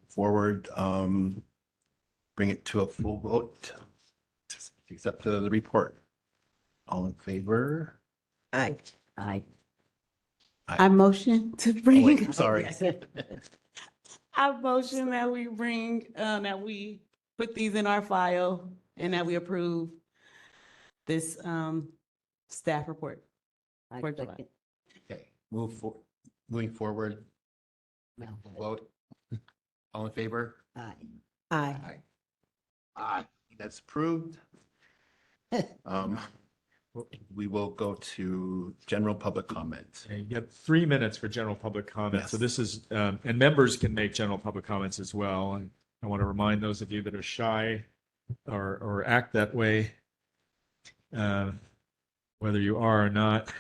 Forward, bring it to a full vote. Accept the report. All in favor? Aye. Aye. I motion to Oh, bring. wait, sorry. I motion that we that we put these in our file and that we approve this staff report. I For July. second. Okay, moving forward, vote. All in favor? Aye. Aye. Aye. That's approved. We will go to general public comment. Okay, you have 3 minutes for general public comment. So Yes. this is, and members can make general public comments as well. And I want to remind those of you that are shy or act that way, whether you are or not,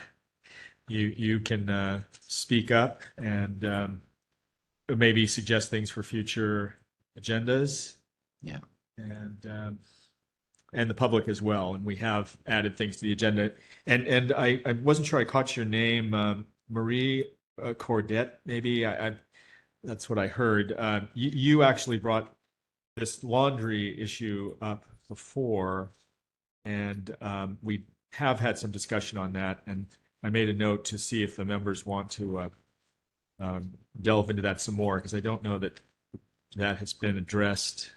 you can speak up and maybe suggest things for future agendas. Yeah. And the public as well. And we have added things to the agenda. And I wasn't sure I caught your name, Marie Cordette, maybe. That's what I heard. You actually brought this laundry issue up before, and we have had some discussion on that. And I made a note to see if the members want to delve into that some more, because I don't know that that has been addressed.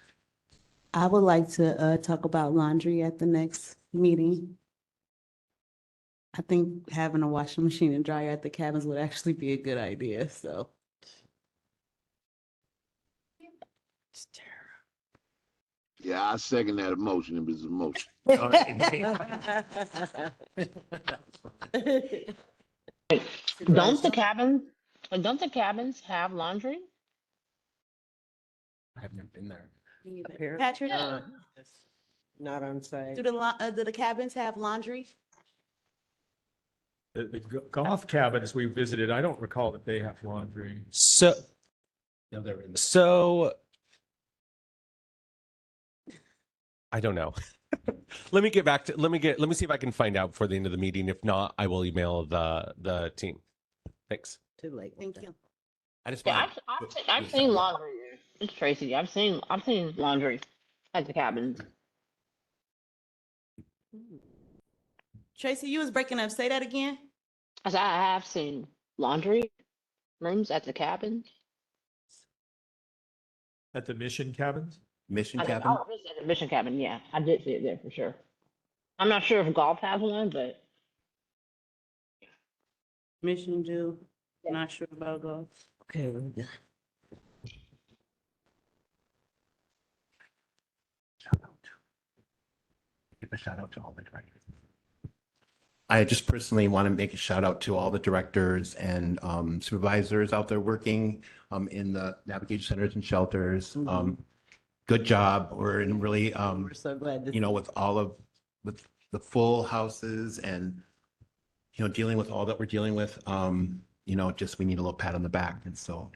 I would like to talk about laundry at the next meeting. I think having a washing machine and dryer at the cabins would actually be a good idea, so. Yeah, I second that motion. It was a motion. Don't the cabins have laundry? I have never been there. Patrick, Not on site. do the cabins have laundry? The golf cabins we visited, I don't recall that they have laundry. So, No, they're in. so I don't know. Let me get back to, let me see if I can find out before the end of the meeting. If not, I will email the team. Thanks. Too late. Thank you. I just Yeah, want. I've seen laundry. It's Tracy. I've seen laundry at the cabins. Tracy, you was breaking up. Say that again. I said I have seen laundry rooms at the cabins. At the mission cabins? Mission I cabin. was at the mission cabin. Yeah, I did see it there for sure. I'm not sure if golf has one, but Mission do. Not sure about golf. Okay, we're done. Give a shout out to all the directors. I just personally want to make a shout out to all the directors and supervisors out there working in the navigation centers and shelters. Good job. We're in really, We're so glad to. with the full houses and, dealing with all that we're dealing with, just we need a little pat on the back. And so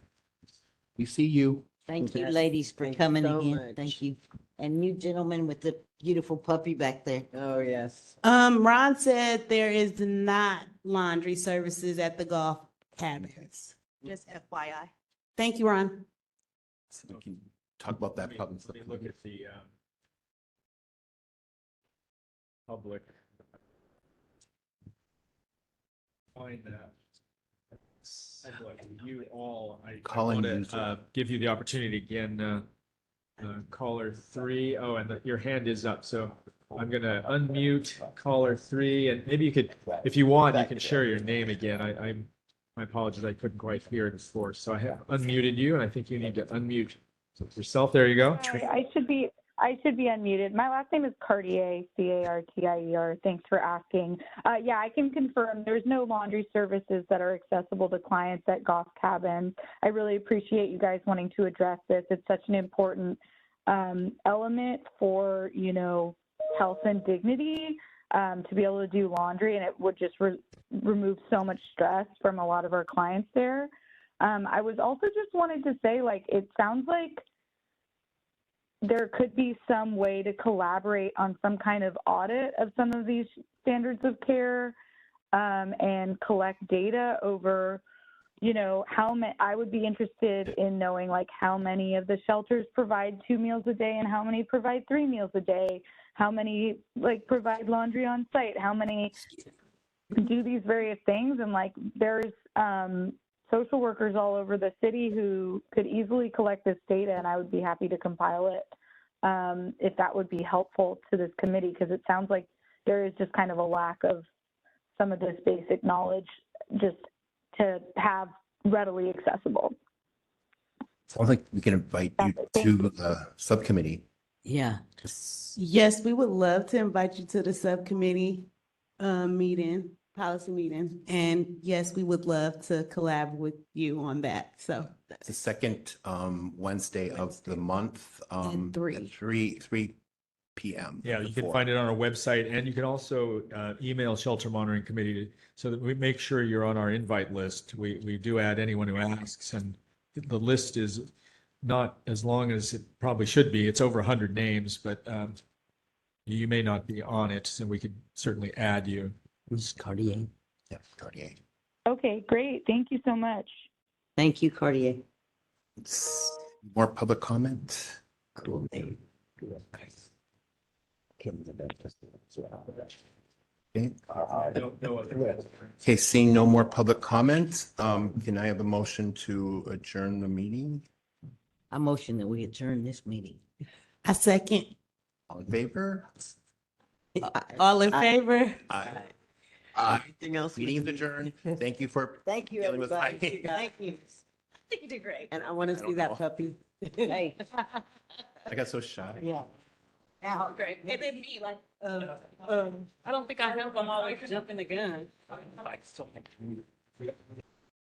we see you. Thank you, Yes. ladies, for Thank you coming so again. much. Thank you. And you gentlemen with the beautiful puppy back there. Oh, yes. Ron said there is not laundry services at the golf cabins. Just FYI. Thank you, Ron. So we can talk about that problem. Let me look at the public. Find that. You all, I Calling want user. to give you the opportunity again, caller 3. Oh, and your hand is up, so I'm going to unmute caller 3, and maybe you could, if you want, you can share your name again. My apologies, I couldn't quite hear it before, so I have unmuted you, and I think you need to unmute yourself. There you go. Hi, I should be unmuted. My last name is Cartier, Cartier. Thanks for asking. Yeah, I can confirm there's no laundry services that are accessible to clients at golf cabins. I really appreciate you guys wanting to address this. It's such an important element for, health and dignity to be able to do laundry, and it would just remove so much stress from a lot of our clients there. I was also just wanted to say, it sounds like there could be some way to collaborate on some kind of audit of some of these standards of care and collect data over, how many. I would be interested in knowing how many of the shelters provide 2 meals a day and how many provide 3 meals a day, how many provide laundry on site, how many do these various things. And there's social workers all over the city who could easily collect this data, and I would be happy to compile it if that would be helpful to this committee, because it sounds like there is just kind of a lack of some of this basic knowledge just to have readily accessible. Sounds like we can invite you to the subcommittee. Yeah. Yes, we would love to invite you to the subcommittee meeting, policy meeting. And yes, we would love to collab with you on that. So It's the second Wednesday of the month. At 3. At 3 p.m. Yeah, you can find it on our website, and you can also email Shelter Monitoring Committee so that we make sure you're on our invite list. We do add anyone who asks, and the list is not as long as it probably should be. It's over 100 names, but you may not be on it, so we could certainly add you. Who's Cartier? Yeah, Cartier. Okay, great. Thank you so much. Thank you, Cartier. More public comment? Cool name. Okay. Okay, seeing no more public comment, can I have a motion to adjourn the meeting? I motion that we adjourn this meeting. I second. All in favor? All in favor? Aye. Anything else? Meeting is adjourned. Thank you for Thank you, dealing with everybody. my- Thank you. I think you did great. And I want to I see don't that know. puppy. Hey, I got so shy. yeah. Now, Great. And then me, like, I don't think I have, I'm always jumping the gun.